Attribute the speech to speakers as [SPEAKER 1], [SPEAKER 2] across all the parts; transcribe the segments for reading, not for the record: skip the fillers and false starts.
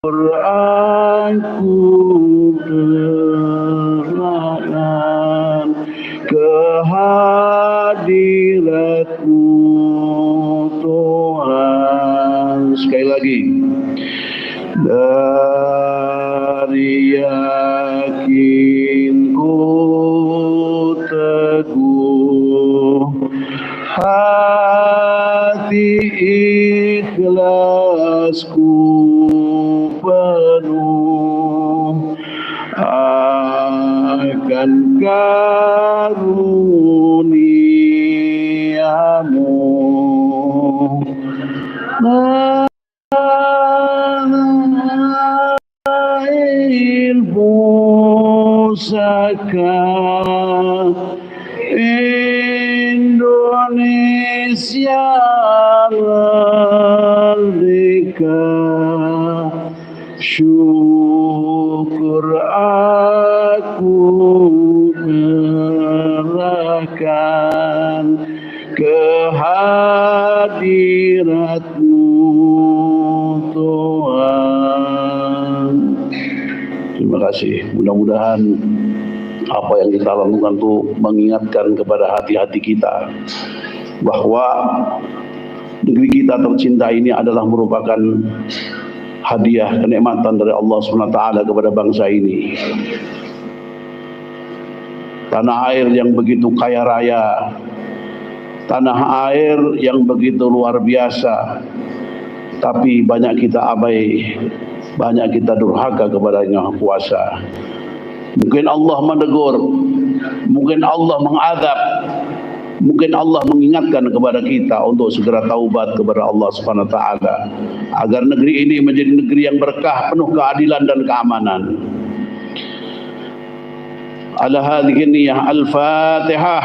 [SPEAKER 1] Aku berharap kehadirat-Mu Tuhan. Sekali lagi. Dari yakinku teguh, hati ikhlasku penuh akan karunia-Mu. Pusaka Indonesia merdeka, syukur aku menyerahkan kehadirat-Mu Tuhan. Terima kasih. Mudah-mudahan apa yang kita lakukan itu mengingatkan kepada hati-hati kita bahwa negeri kita tercinta ini adalah merupakan hadiah kenikmatan dari Allah SWT kepada bangsa ini. Tanah air yang begitu kaya raya, tanah air yang begitu luar biasa, tapi banyak kita abai, banyak kita durhaka kepada Yang Maha Kuasa. Mungkin Allah menegur, mungkin Allah mengadab, mungkin Allah mengingatkan kepada kita untuk segera taubat kepada Allah Subhanahu wa taala agar negeri ini menjadi negeri yang berkah, penuh keadilan dan keamanan. Ala hadhihi niyyah al-Fatihah.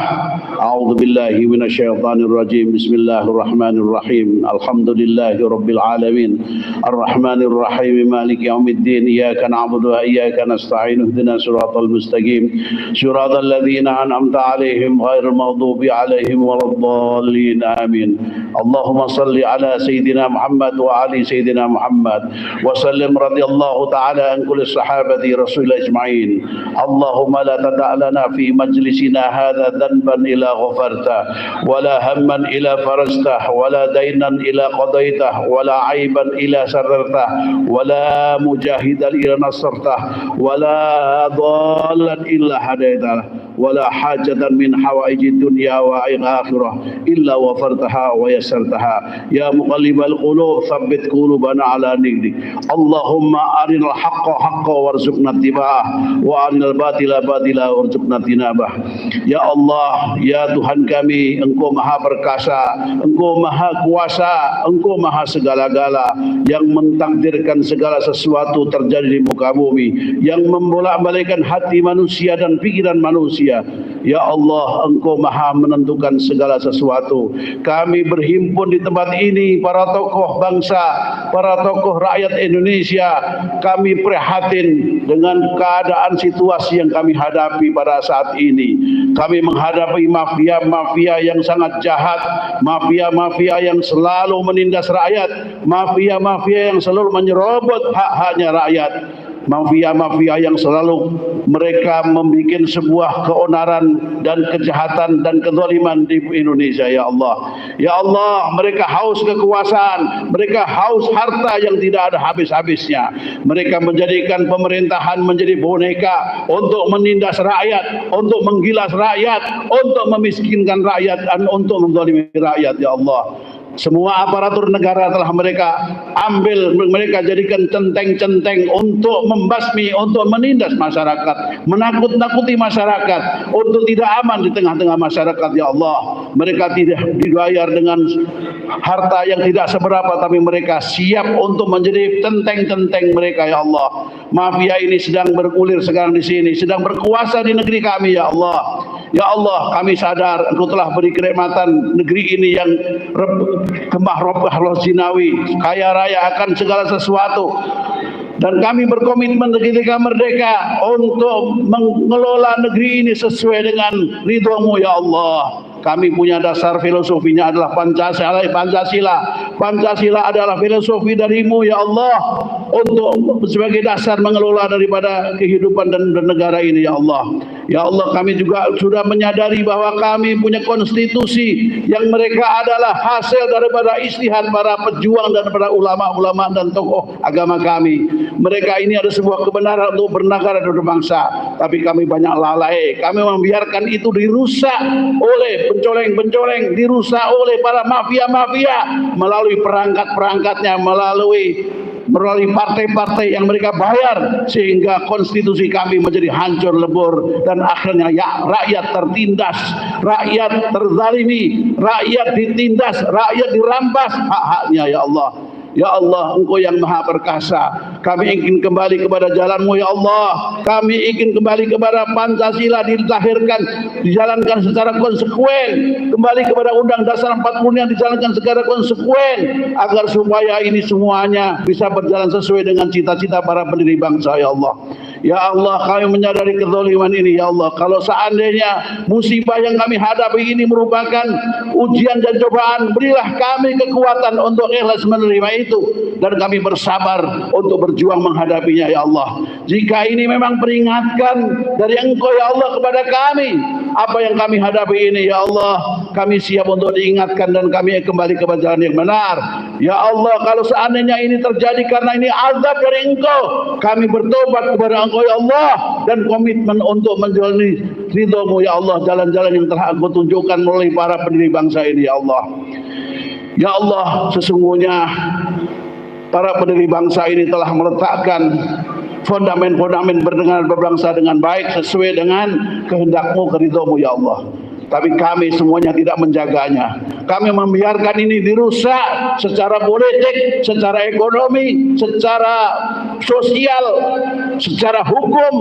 [SPEAKER 1] A'udzu billahi minasyaitonir rajim. Bismillahirrahmanirrahim. Alhamdulillahi rabbil alamin. Arrahmanir rahim. Maliki yaumiddin. Iyyaka na'budu wa iyyaka nasta'in. Ihdinas siratal mustaqim. Siratal ladzina an'amta 'alaihim ghairil maghdubi 'alaihim waladdallin. Amin. Allahumma shalli ala sayyidina Muhammad wa ali sayyidina Muhammad wa sallim radhiyallahu ta'ala an kulli sahabati Rasulillah ajma'in. Allahumma la تدع لنا في مجلسنا هذا ذنبا إلا غفرته ولا هما إلا فرجته ولا دينا إلا قضيته ولا عيبا إلا سررته ولا مجاهدا إلا نصرته ولا ضالا إلا هديته ولا حاجة من حوائج الدنيا والآخرة إلا وفرتها ويسرتها يا مقلب القلوب ثبت قلوبنا على دينك اللهم أرنا الحق حقا وارزقنا اتباعه وأرنا الباطل باطلا warzuqna tinabah. Ya Allah, ya Tuhan kami, Engkau maha perkasa, Engkau maha kuasa, Engkau maha segala-gala, yang mentakdirkan segala sesuatu terjadi di muka bumi, yang membolak-balikkan hati manusia dan pikiran manusia. Ya Allah, Engkau maha menentukan segala sesuatu. Kami berhimpun di tempat ini, para tokoh bangsa, para tokoh rakyat Indonesia. Kami prihatin dengan keadaan situasi yang kami hadapi pada saat ini. Kami menghadapi mafia-mafia yang sangat jahat, mafia-mafia yang selalu menindas rakyat, mafia-mafia yang selalu menyerobot hak-haknya rakyat, mafia-mafia yang selalu mereka membuat sebuah keonaran dan kejahatan dan kezaliman di Indonesia. Ya Allah, ya Allah, mereka haus kekuasaan, mereka haus harta yang tidak ada habis-habisnya. Mereka menjadikan pemerintahan menjadi boneka untuk menindas rakyat, untuk menggilas rakyat, untuk memiskinkan rakyat dan untuk menzalimi rakyat. Ya Allah, semua aparatur negara telah mereka ambil, mereka jadikan centeng-centeng untuk membasmi, untuk menindas masyarakat, menakut-nakuti masyarakat, untuk tidak aman di tengah-tengah masyarakat. Ya Allah, mereka tidak dibayar dengan harta yang tidak seberapa, tapi mereka siap untuk menjadi centeng-centeng mereka. Ya Allah, mafia ini sedang bergulir sekarang di sini, sedang berkuasa di negeri kami. Ya Allah, ya Allah, kami sadar Engkau telah beri kenikmatan negeri ini yang kemah robah rozinawi, kaya raya akan segala sesuatu, dan kami berkomitmen ketika merdeka untuk mengelola negeri ini sesuai dengan ridho-Mu. Ya Allah, Kami punya dasar filosofinya adalah Pancasila. Pancasila adalah filosofi darimu ya Allah, untuk sebagai dasar mengelola daripada kehidupan dan bernegara ini ya Allah. Ya Allah, kami juga sudah menyadari bahwa kami punya konstitusi yang mereka adalah hasil daripada istihad para pejuang dan para ulama-ulama dan tokoh agama kami. Mereka ini ada sebuah kebenaran untuk bernegara dan berbangsa, tapi kami banyak lalai. Kami membiarkan itu dirusak oleh pencoreng-pencoreng, dirusak oleh para mafia-mafia melalui perangkat-perangkatnya, melalui partai-partai yang mereka bayar, sehingga konstitusi kami menjadi hancur lebur dan akhirnya ya rakyat tertindas, rakyat terzalimi, rakyat ditindas, rakyat dirampas hak-haknya ya Allah. Ya Allah, Engkau yang Maha Perkasa. Kami ingin kembali kepada jalan-Mu ya Allah. Kami ingin kembali kepada Pancasila dilahirkan, dijalankan secara konsekuen. Kembali kepada Undang Dasar 40 yang dijalankan secara konsekuen, agar supaya ini semuanya bisa berjalan sesuai dengan cita-cita para pendiri bangsa ya Allah. Ya Allah, kami menyadari kezaliman ini ya Allah. Kalau seandainya musibah yang kami hadapi ini merupakan ujian dan cobaan, berilah kami kekuatan untuk ikhlas menerima itu, dan kami bersabar untuk berjuang menghadapinya ya Allah. Jika ini memang peringatkan dari Engkau ya Allah kepada kami, apa yang kami hadapi ini ya Allah, kami siap untuk diingatkan dan kami kembali kepada jalan yang benar. Ya Allah, kalau seandainya ini terjadi karena ini azab dari Engkau, kami bertobat kepada Engkau ya Allah, dan komitmen untuk menjalani ridho-Mu ya Allah, jalan-jalan yang telah Engkau tunjukkan melalui para pendiri bangsa ini ya Allah. Ya Allah, sesungguhnya para pendiri bangsa ini telah meletakkan fondamen-fondamen bernegara berbangsa dengan baik sesuai dengan kehendak-Mu, keridho-Mu ya Allah. Tapi kami semuanya tidak menjaganya. Kami membiarkan ini dirusak secara politik, secara ekonomi, secara sosial, secara hukum,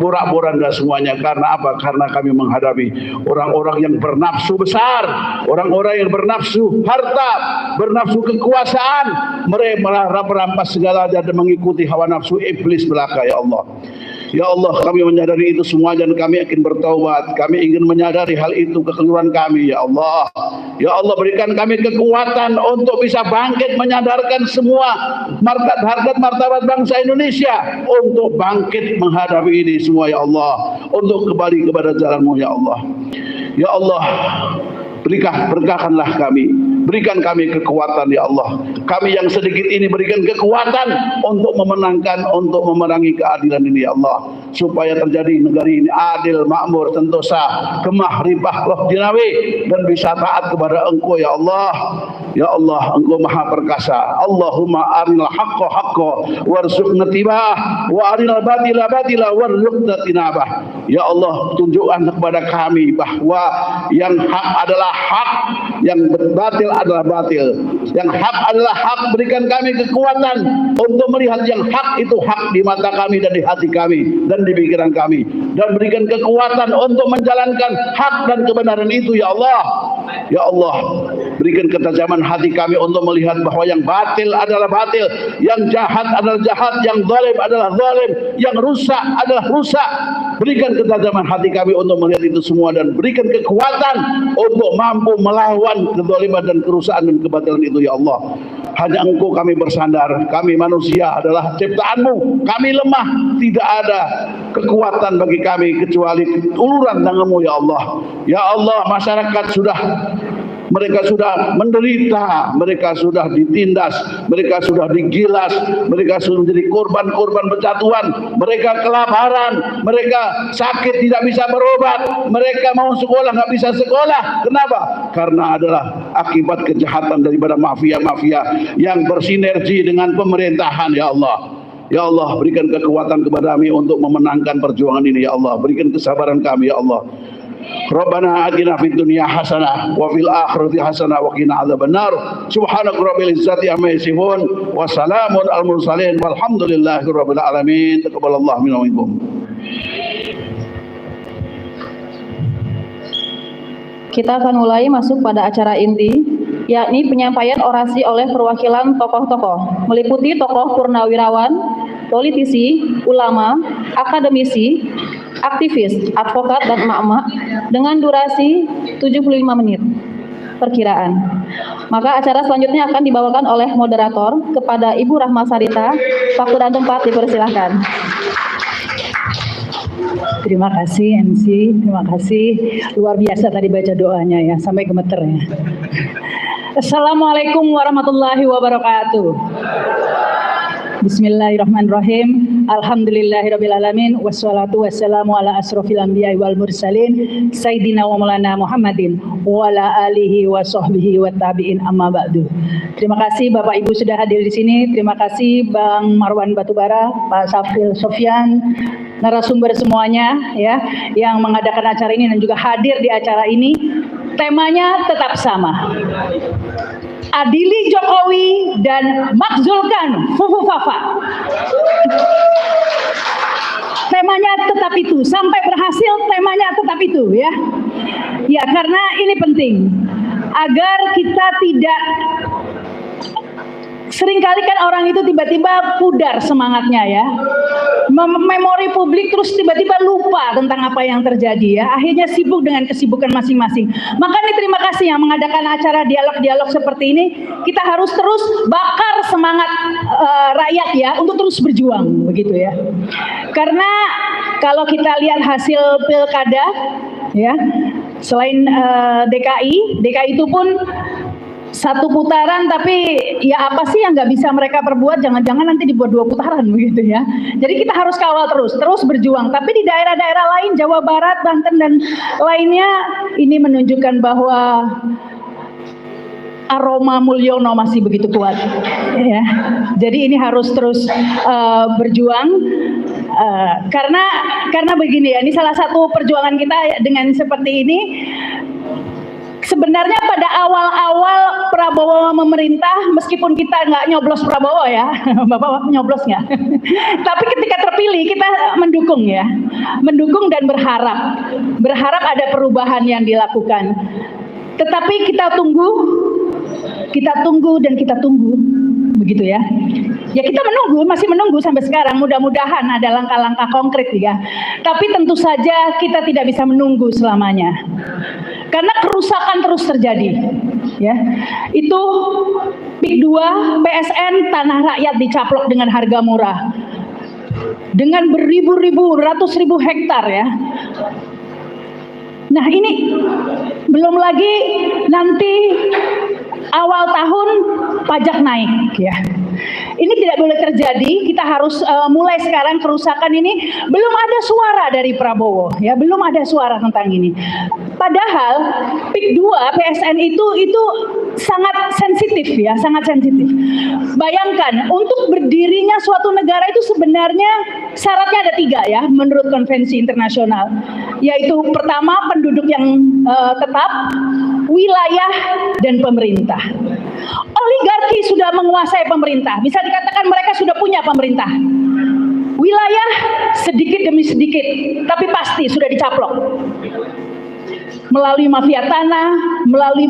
[SPEAKER 1] porak-poranda semuanya. Karena apa? Karena kami menghadapi orang-orang yang bernafsu besar, orang-orang yang bernafsu harta, bernafsu kekuasaan. Mereka merampas segala dan mengikuti hawa nafsu iblis belaka ya Allah. Ya Allah, kami menyadari itu semua dan kami akan bertaubat. Kami ingin menyadari hal itu kekeliruan kami ya Allah. Ya Allah, berikan kami kekuatan untuk bisa bangkit, menyadarkan semua harkat martabat bangsa Indonesia untuk bangkit menghadapi ini semua ya Allah, untuk kembali kepada jalan-Mu ya Allah. Ya Allah, berkahkanlah kami, berikan kami kekuatan ya Allah. Kami yang sedikit ini berikan kekuatan untuk memenangkan, untuk memerangi keadilan ini ya Allah, supaya terjadi negeri ini adil, makmur, sentosa, kemah, ribah, loh jinawi, dan bisa taat kepada Engkau ya Allah. Ya Allah, Engkau Maha Perkasa. Allahumma arinal haqqa haqqa warzuqna tibah, wa arinal batila batila warzuqna tinabah. Ya Allah, tunjukkan kepada kami bahwa yang hak adalah hak, yang batil adalah batil. Yang hak adalah hak. Berikan kami kekuatan untuk melihat yang hak itu hak di mata kami dan di hati kami dan di pikiran kami, dan berikan kekuatan untuk menjalankan hak dan kebenaran itu ya Allah. Ya Allah, berikan ketajaman hati kami untuk melihat bahwa yang batil adalah batil, yang jahat adalah jahat, yang zalim adalah zalim, yang rusak adalah rusak. Berikan ketajaman hati kami untuk melihat itu semua, dan berikan kekuatan untuk mampu melawan kezaliman dan kerusakan dan kebatilan itu ya Allah. Hanya Engkau kami bersandar. Kami manusia adalah ciptaan-Mu, kami lemah, tidak ada kekuatan bagi kami kecuali uluran tangan-Mu ya Allah. Ya Allah, masyarakat mereka sudah menderita, mereka sudah ditindas, mereka sudah digilas, mereka sudah menjadi korban-korban pencatuan, mereka kelaparan, mereka sakit tidak bisa berobat, mereka mau sekolah nggak bisa sekolah. Kenapa? Karena adalah akibat kejahatan daripada mafia-mafia yang bersinergi dengan pemerintahan ya Allah. Ya Allah, berikan kekuatan kepada kami untuk memenangkan perjuangan ini ya Allah. Berikan kesabaran kami ya Allah. Rabbana atina fid dunya hasanah wa fil akhirati hasanah wa qina adzabannar. Subhanaka rabbil izzati amma yasifun wa salamun al mursalin walhamdulillahi rabbil alamin. Taqabbalallahu minna wa minkum.
[SPEAKER 2] Kita akan mulai masuk pada acara inti, yakni penyampaian orasi oleh perwakilan tokoh-tokoh, meliputi tokoh purnawirawan, politisi, ulama, akademisi, aktivis, advokat, dan emak-emak dengan durasi 75 menit perkiraan. Maka acara selanjutnya akan dibawakan oleh moderator. Kepada Ibu Rahma Sarita, waktu dan tempat dipersilahkan.
[SPEAKER 3] Terima kasih MC, terima kasih. Luar biasa tadi baca doanya ya, sampai gemeter ya. Assalamualaikum warahmatullahi wabarakatuh. Bismillahirrahmanirrahim. Alhamdulillahirrabbilalamin. Wassalatu wassalamu ala asrofil anbiya wal mursalin Sayyidina wa maulana Muhammadin wa ala alihi wa sahbihi wa tabi'in amma ba'du. Terima kasih Bapak Ibu sudah hadir di sini. Terima kasih Bang Marwan Batubara, Pak Safril Sofyan, narasumber semuanya ya yang mengadakan acara ini dan juga hadir di acara ini. Temanya tetap sama. Adili Jokowi dan makzulkan Fufu Fafa. Temanya tetap itu, sampai berhasil temanya tetap itu ya. Ya, karena ini penting agar kita tidak, seringkali kan orang itu tiba-tiba pudar semangatnya ya, memori publik terus tiba-tiba lupa tentang apa yang terjadi ya, akhirnya sibuk dengan kesibukan masing-masing. Makanya terima kasih yang mengadakan acara dialog-dialog seperti ini. Kita harus terus bakar semangat rakyat ya untuk terus berjuang begitu ya. Karena kalau kita lihat hasil pilkada ya, selain DKI itu pun satu putaran, tapi ya apa sih yang nggak bisa mereka perbuat, jangan-jangan nanti dibuat 2 putaran begitu ya. Jadi kita harus kawal terus berjuang. Tapi di daerah-daerah lain, Jawa Barat, Banten dan lainnya, ini menunjukkan bahwa aroma Mulyono masih begitu kuat ya. Jadi ini harus terus berjuang karena begini ya, ini salah satu perjuangan kita dengan seperti ini. Sebenarnya pada awal-awal Prabowo memerintah, meskipun kita nggak nyoblos Prabowo ya, Bapak nyoblos nggak? Tapi ketika terpilih kita mendukung ya, mendukung dan berharap ada perubahan yang dilakukan. Tetapi kita tunggu dan kita tunggu, begitu ya. Ya kita masih menunggu sampai sekarang. Mudah-mudahan ada langkah-langkah konkret ya. Tapi tentu saja kita tidak bisa menunggu selamanya. Karena kerusakan terus terjadi. Ya. Itu PIK 2 PSN tanah rakyat dicaplok dengan harga murah. Dengan beribu-ribu, ratus ribu hektar ya. Nah ini belum lagi nanti awal tahun pajak naik ya. Ini tidak boleh terjadi. Kita harus mulai sekarang kerusakan ini. Belum ada suara dari Prabowo ya, belum ada suara tentang ini. Padahal PIK 2 PSN itu sangat sensitif ya, sangat sensitif. Bayangkan untuk berdirinya suatu negara itu sebenarnya syaratnya ada 3 ya menurut konvensi internasional. Yaitu pertama penduduk yang tetap, wilayah dan pemerintah. Oligarki sudah menguasai pemerintah. Bisa dikatakan mereka sudah punya pemerintah. Wilayah sedikit demi sedikit, tapi pasti sudah dicaplok. Melalui mafia tanah, melalui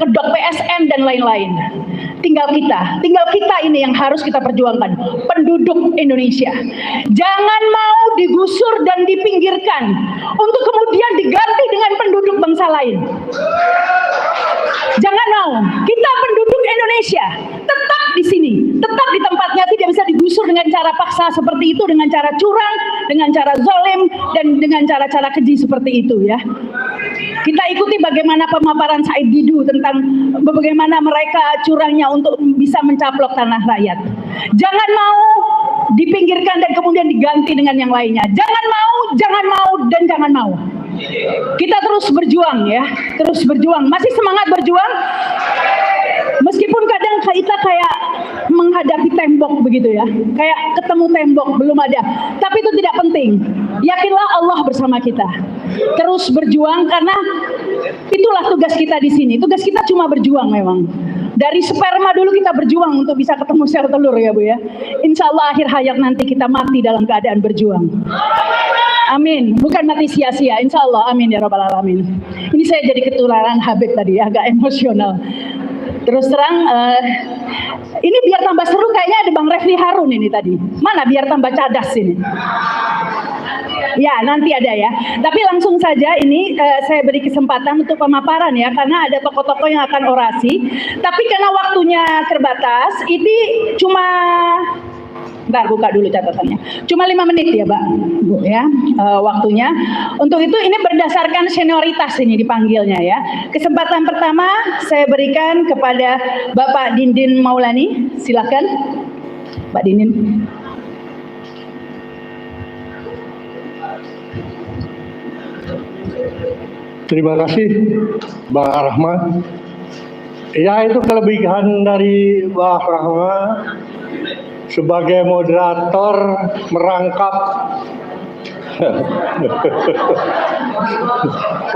[SPEAKER 3] kedok PSN dan lain-lain. Tinggal kita ini yang harus kita perjuangkan. Penduduk Indonesia. Jangan mau digusur dan dipinggirkan untuk kemudian diganti dengan penduduk bangsa lain. Jangan mau. Kita penduduk Indonesia tetap di sini, tetap di tempatnya, tidak bisa digusur dengan cara paksa seperti itu, dengan cara curang, dengan cara zalim, dan dengan cara-cara keji seperti itu ya. Kita ikuti bagaimana pemaparan Said Didu tentang bagaimana mereka curangnya untuk bisa mencaplok tanah rakyat. Jangan mau dipinggirkan dan kemudian diganti dengan yang lainnya. Jangan mau, dan jangan mau. Kita terus berjuang ya, terus berjuang. Masih semangat berjuang? Meskipun kadang kita kayak menghadapi tembok begitu ya, kayak ketemu tembok belum ada. Tapi itu tidak penting. Yakinlah Allah bersama kita. Terus berjuang karena itulah tugas kita di sini. Tugas kita cuma berjuang memang. Dari sperma dulu kita berjuang untuk bisa ketemu sel telur ya Bu ya. Insya Allah akhir hayat nanti kita mati dalam keadaan berjuang. Amin. Bukan mati sia-sia. Insya Allah. Amin ya Rabbal Alamin. Ini saya jadi ketularan Habib tadi agak emosional. Terus terang Ini biar tambah seru kayaknya ada Bang Refli Harun ini tadi. Mana biar tambah cadas ini. Ya, nanti ada ya. Tapi langsung saja ini saya beri kesempatan untuk pemaparan ya, karena ada tokoh-tokoh yang akan orasi. Tapi karena waktunya terbatas, ini cuma bentar, buka dulu catatannya. Cuma 5 menit ya, Mbak, Bu, ya, waktunya. Untuk itu ini berdasarkan senioritas ini dipanggilnya ya. Kesempatan pertama saya berikan kepada Bapak Dindin Maulani. Silakan, Mbak Dindin.
[SPEAKER 4] Terima kasih, Bang Rahmat. Ya, itu kelebihan dari Bang Rahmat sebagai moderator merangkap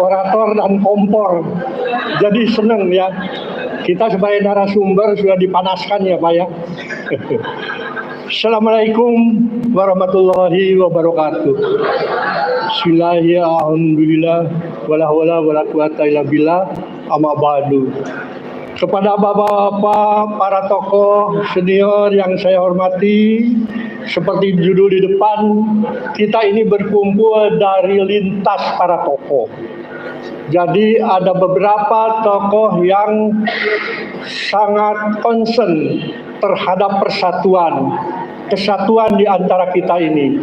[SPEAKER 4] orator dan kompor. Jadi seneng ya. Kita sebagai narasumber sudah dipanaskan ya Pak ya. Assalamualaikum warahmatullahi wabarakatuh. Bismillahirrahmanirrahim. Alhamdulillah wala haula wala quwata illa billah. Amma ba'du. Kepada bapak-bapak, para tokoh senior yang saya hormati, seperti judul di depan, kita ini berkumpul dari lintas para tokoh. Jadi ada beberapa tokoh yang sangat concern terhadap persatuan, kesatuan di antara kita ini.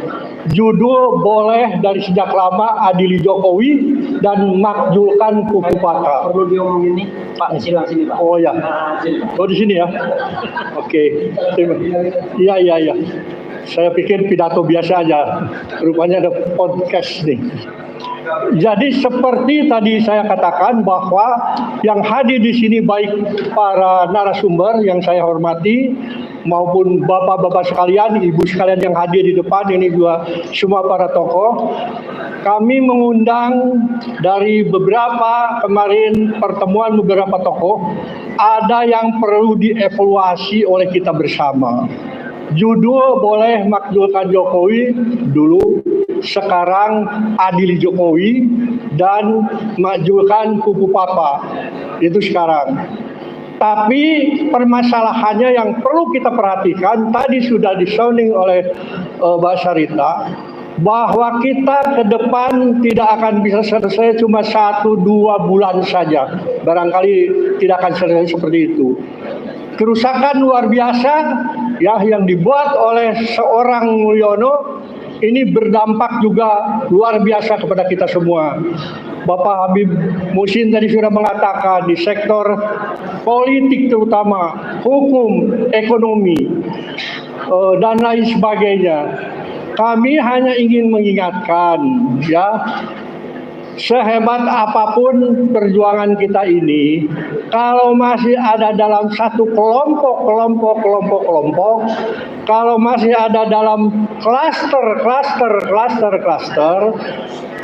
[SPEAKER 4] Judul boleh dari sejak lama adili Jokowi dan makjulkan kupu paka.
[SPEAKER 5] Perlu diomongin nih, Pak, silang sini Pak.
[SPEAKER 4] Oh ya, oh di sini ya. Oke, iya. Saya pikir pidato biasa aja. Rupanya ada podcast nih. Jadi seperti tadi saya katakan bahwa yang hadir di sini baik para narasumber yang saya hormati maupun bapak-bapak sekalian, ibu sekalian yang hadir di depan ini juga semua para tokoh. Kami mengundang dari beberapa kemarin pertemuan beberapa tokoh, ada yang perlu dievaluasi oleh kita bersama. Judul boleh makjulkan Jokowi dulu, sekarang adili Jokowi dan makjulkan kupu papa. Itu sekarang. Tapi permasalahannya yang perlu kita perhatikan, tadi sudah disounding oleh Mbak Sarita, bahwa kita ke depan tidak akan bisa selesai cuma 1-2 bulan saja. Barangkali tidak akan selesai seperti itu. Kerusakan luar biasa ya yang dibuat oleh seorang Mulyono ini berdampak juga luar biasa kepada kita semua. Bapak Habib Muhsin tadi sudah mengatakan di sektor politik terutama, hukum, ekonomi, dan lain sebagainya. Kami hanya ingin mengingatkan ya, sehebat apapun perjuangan kita ini, kalau masih ada dalam satu kelompok, kalau masih ada dalam klaster,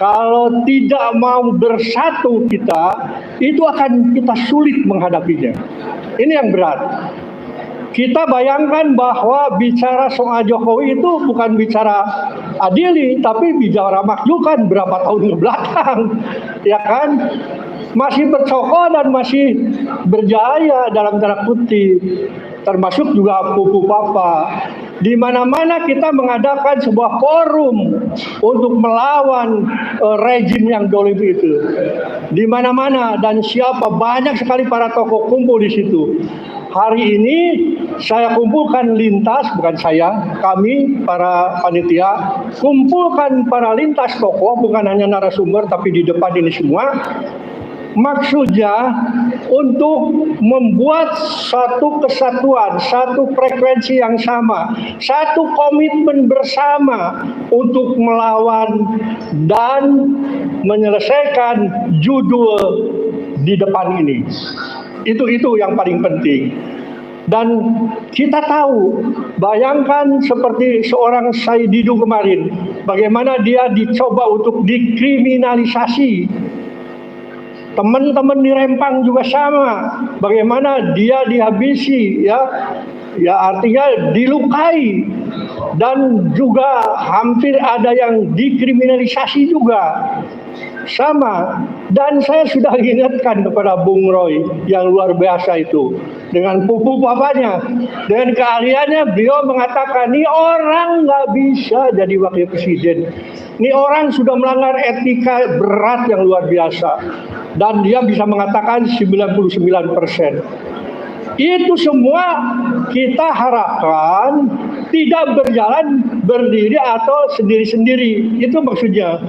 [SPEAKER 4] kalau tidak mau bersatu kita, itu akan kita sulit menghadapinya. Ini yang berat. Kita bayangkan bahwa bicara soal Jokowi itu bukan bicara adili, tapi bicara makjulkan berapa tahun ke belakang, ya kan? Masih bercokol dan masih berjaya dalam tanda kutip, termasuk juga kupu papa. Di mana-mana kita mengadakan sebuah forum untuk melawan rejim yang dolim itu. Di mana-mana dan siapa banyak sekali para tokoh kumpul di situ. Hari ini saya kumpulkan lintas, bukan saya, kami para panitia kumpulkan para lintas tokoh, bukan hanya narasumber tapi di depan ini semua. Maksudnya untuk membuat satu kesatuan, satu frekuensi yang sama, satu komitmen bersama untuk melawan dan menyelesaikan judul di depan ini. Itu yang paling penting. Dan kita tahu, bayangkan seperti seorang Said Didu kemarin, bagaimana dia dicoba untuk dikriminalisasi. Teman-teman di Rempang juga sama, bagaimana dia dihabisi, ya artinya dilukai, dan juga hampir ada yang dikriminalisasi juga. sama. Dan saya sudah ingatkan kepada Bung Roy yang luar biasa itu, dengan pupu papanya, dengan keahliannya, beliau mengatakan, ini orang nggak bisa jadi wakil presiden. Ini orang sudah melanggar etika berat yang luar biasa. Dan dia bisa mengatakan 99%. Itu semua kita harapkan tidak berjalan berdiri atau sendiri-sendiri. Itu maksudnya.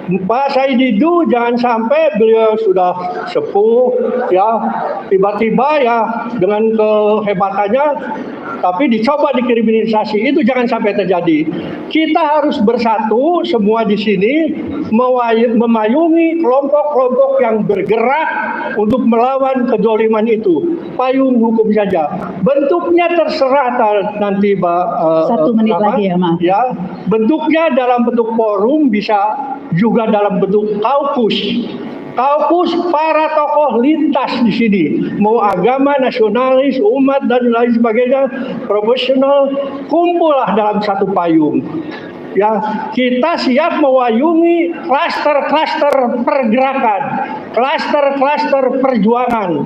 [SPEAKER 4] Pak Said Didu jangan sampai beliau sudah sepuh ya, tiba-tiba ya dengan kehebatannya tapi dicoba dikriminalisasi. Itu jangan sampai terjadi. Kita harus bersatu semua di sini memayungi kelompok-kelompok yang bergerak untuk melawan kezaliman itu. Payung hukum saja. Bentuknya terserah nanti Pak.
[SPEAKER 3] 1 menit lagi ya, Mas.
[SPEAKER 4] Ya, bentuknya dalam bentuk forum, bisa juga dalam bentuk kaukus. Kaukus para tokoh lintas di sini, mau agama, nasionalis, umat dan lain sebagainya, profesional, kumpullah dalam satu payung. Ya, kita siap mewayungi klaster-klaster pergerakan, klaster-klaster perjuangan.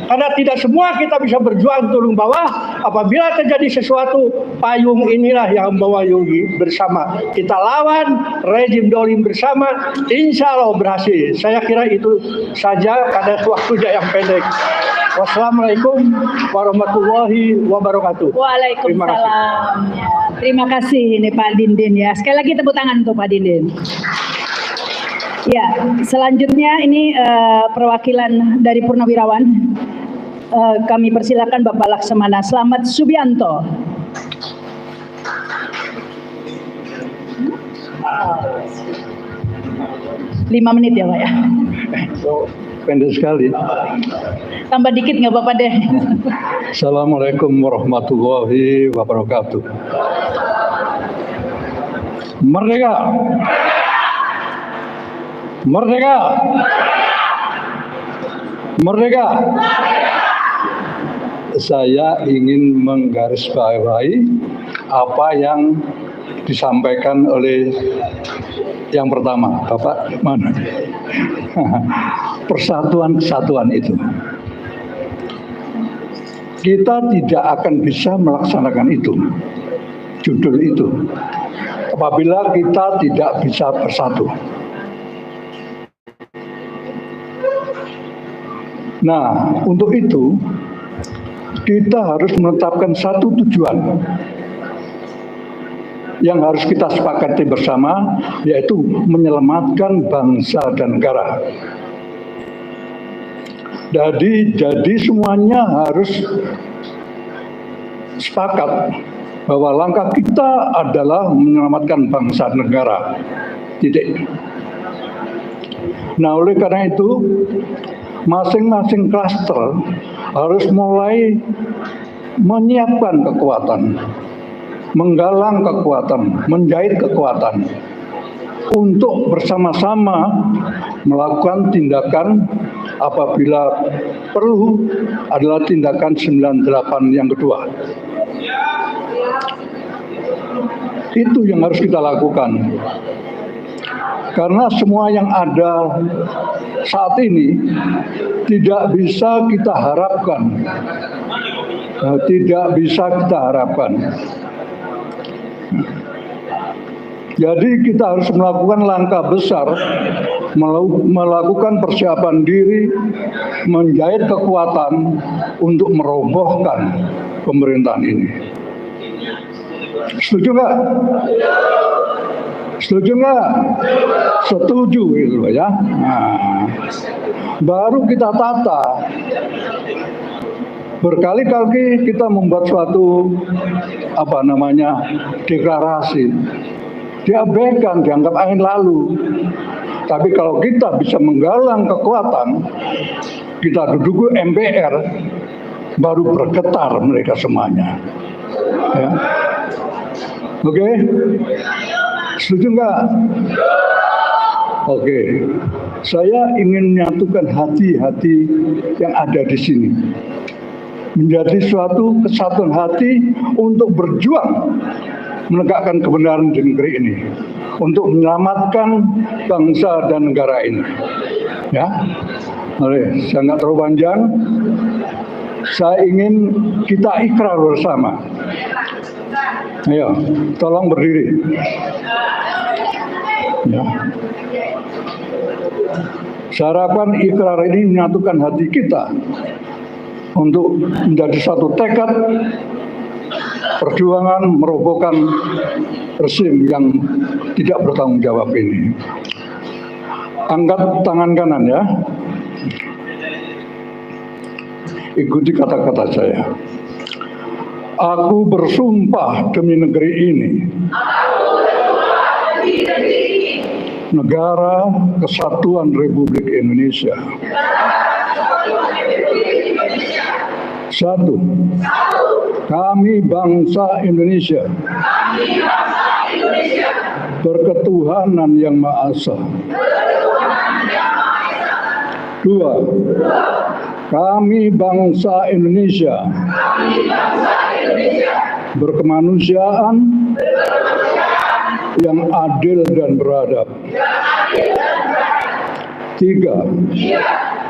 [SPEAKER 4] Karena tidak semua kita bisa berjuang turun bawah. Apabila terjadi sesuatu, payung inilah yang mewayungi bersama. Kita lawan rejim dolim bersama, insya Allah berhasil. Saya kira itu saja karena waktunya yang pendek. Wassalamualaikum warahmatullahi wabarakatuh.
[SPEAKER 3] Waalaikumsalam. Terima kasih ini Pak Dindin ya. Sekali lagi tepuk tangan untuk Pak Dindin. Ya, selanjutnya ini perwakilan dari Purnawirawan. Kami persilakan Bapak Laksamana Slamet Subianto. Lima menit ya Pak ya.
[SPEAKER 4] Pendek sekali.
[SPEAKER 3] Tambah dikit nggak Bapak deh.
[SPEAKER 4] Assalamualaikum warahmatullahi wabarakatuh. Merdeka! Merdeka! Merdeka! Saya ingin menggarisbawahi apa yang disampaikan oleh yang pertama, Bapak mana? Persatuan kesatuan itu. Kita tidak akan bisa melaksanakan itu. Judul itu. Apabila kita tidak bisa bersatu. Nah, untuk itu kita harus menetapkan satu tujuan yang harus kita sepakati bersama, yaitu menyelamatkan bangsa dan negara. Jadi semuanya harus sepakat bahwa langkah kita adalah menyelamatkan bangsa dan negara. Titik. Nah, oleh karena itu masing-masing klaster harus mulai menyiapkan kekuatan, menggalang kekuatan, menjahit kekuatan untuk bersama-sama melakukan tindakan apabila perlu adalah tindakan 98 yang kedua. Itu yang harus kita lakukan. Karena semua yang ada saat ini tidak bisa kita harapkan. Tidak bisa kita harapkan. Jadi kita harus melakukan langkah besar, melakukan persiapan diri, menjahit kekuatan untuk merobohkan pemerintahan ini. Setuju nggak? Setuju nggak? Setuju itu ya. Nah, baru kita tata. Berkali-kali kita membuat suatu deklarasi, diabaikan, dianggap angin lalu. Tapi kalau kita bisa menggalang kekuatan, kita duduk MPR, baru bergetar mereka semuanya. Ya. Oke? Setuju nggak? Oke. Saya ingin menyatukan hati-hati yang ada di sini. Menjadi suatu kesatuan hati untuk berjuang menegakkan kebenaran di negeri ini. untuk menyelamatkan bangsa dan negara ini. Ya, saya nggak terlalu panjang. Saya ingin kita ikrar bersama. Ayo, tolong berdiri. Ya. Saya harapkan ikrar ini menyatukan hati kita untuk menjadi satu tekad perjuangan merobohkan rezim yang tidak bertanggung jawab ini. Angkat tangan kanan ya. Ikuti kata-kata saya. Aku bersumpah demi negeri ini. Negara Kesatuan Republik Indonesia. Satu. Kami bangsa Indonesia. Berketuhanan yang Maha Esa. Dua. Kami bangsa Indonesia. Berkemanusiaan yang adil dan beradab. Tiga.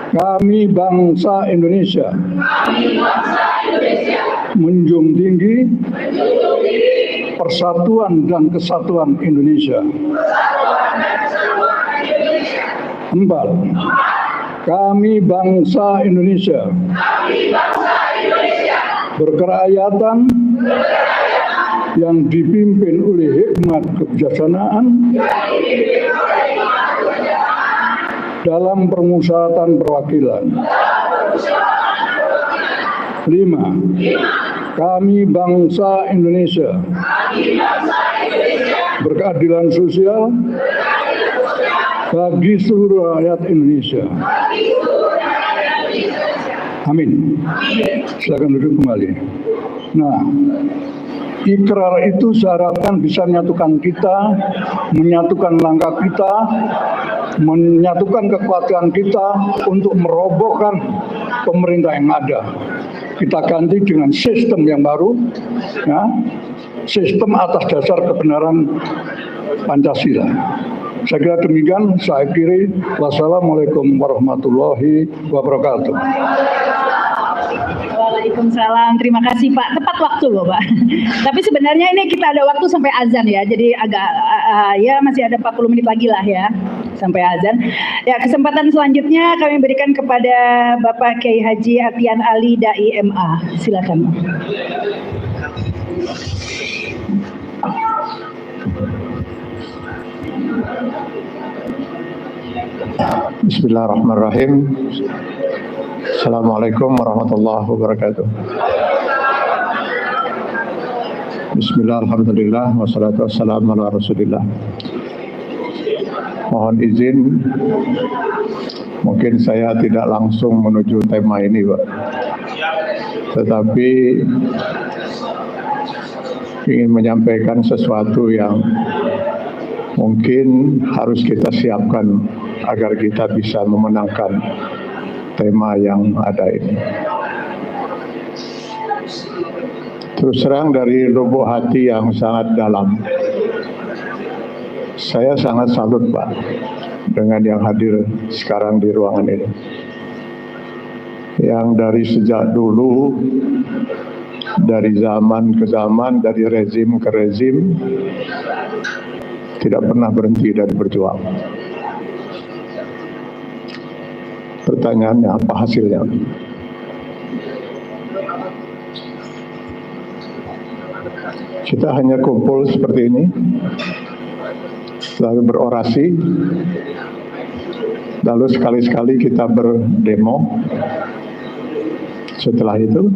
[SPEAKER 4] Kami bangsa Indonesia. Menjunjung tinggi persatuan dan kesatuan Indonesia. Empat. Kami bangsa Indonesia. Berkerakyatan yang dipimpin oleh hikmat kebijaksanaan dalam permusyawaratan perwakilan. 5. Kami bangsa Indonesia. Berkeadilan sosial bagi seluruh rakyat Indonesia. Amin. Silakan duduk kembali. Nah, ikrar itu saya harapkan bisa menyatukan kita, menyatukan langkah kita, menyatukan kekuatan kita untuk merobohkan pemerintah yang ada. Kita ganti dengan sistem yang baru, ya, sistem atas dasar kebenaran Pancasila. Saya kira demikian, saya akhiri. Wassalamualaikum warahmatullahi wabarakatuh.
[SPEAKER 3] Waalaikumsalam, terima kasih Pak. Tepat waktu loh Pak. Tapi sebenarnya ini kita ada waktu sampai azan ya, jadi agak ya masih ada 40 menit lagi lah ya sampai azan. Ya, kesempatan selanjutnya kami berikan kepada Bapak Kiai Haji Atian Ali Dai MA. Silakan.
[SPEAKER 6] Bismillahirrahmanirrahim. Assalamualaikum warahmatullahi wabarakatuh. Bismillah, alhamdulillah, wassalatu wassalamu ala rasulillah. Mohon izin, mungkin saya tidak langsung menuju tema ini, Pak. Tetapi ingin menyampaikan sesuatu yang mungkin harus kita siapkan agar kita bisa memenangkan tema yang ada ini. Terus terang dari lubuk hati yang sangat dalam, saya sangat salut Pak dengan yang hadir sekarang di ruangan ini. Yang dari sejak dulu, dari zaman ke zaman, dari rezim ke rezim, tidak pernah berhenti dari berjuang. Pertanyaannya apa hasilnya? Kita hanya kumpul seperti ini, lalu berorasi, lalu sekali-sekali kita berdemo. Setelah itu,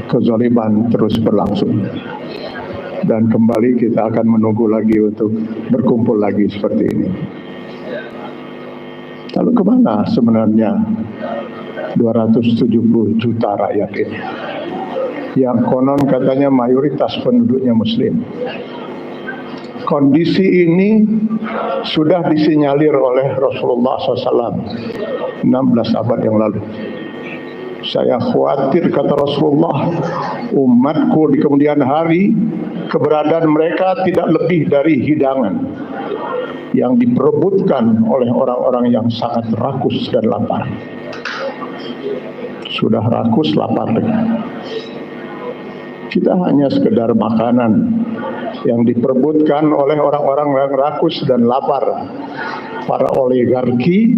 [SPEAKER 6] kezaliman terus berlangsung. Dan kembali kita akan menunggu lagi untuk berkumpul lagi seperti ini. Lalu kemana sebenarnya 270 juta rakyat ini? Yang konon katanya mayoritas penduduknya Muslim. Kondisi ini sudah disinyalir oleh Rasulullah SAW 16 abad yang lalu. Saya khawatir, kata Rasulullah, umatku di kemudian hari Keberadaan mereka tidak lebih dari hidangan yang diperebutkan oleh orang-orang yang sangat rakus dan lapar. Sudah rakus, lapar. Kita hanya sekedar makanan yang diperebutkan oleh orang-orang yang rakus dan lapar, para oligarki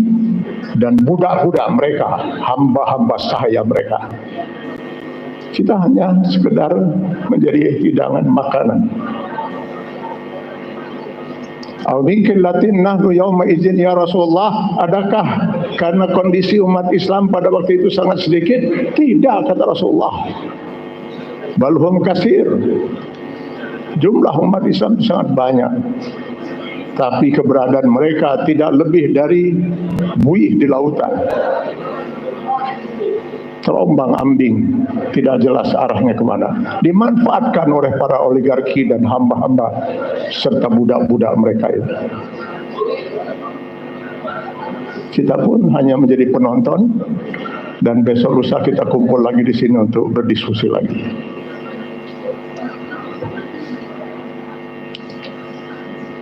[SPEAKER 6] dan budak-budak mereka, hamba-hamba sahaya mereka. Kita hanya sekedar menjadi hidangan makanan. Al-Mingkin latin nahnu yawma izin ya Rasulullah. Adakah karena kondisi umat Islam pada waktu itu sangat sedikit? Tidak, kata Rasulullah. Balhum kasir. Jumlah umat Islam sangat banyak. Tapi keberadaan mereka tidak lebih dari buih di lautan. Terombang-ambing, tidak jelas arahnya kemana. Dimanfaatkan oleh para oligarki dan hamba-hamba serta budak-budak mereka itu. Kita pun hanya menjadi penonton, dan besok lusa kita kumpul lagi di sini untuk berdiskusi lagi.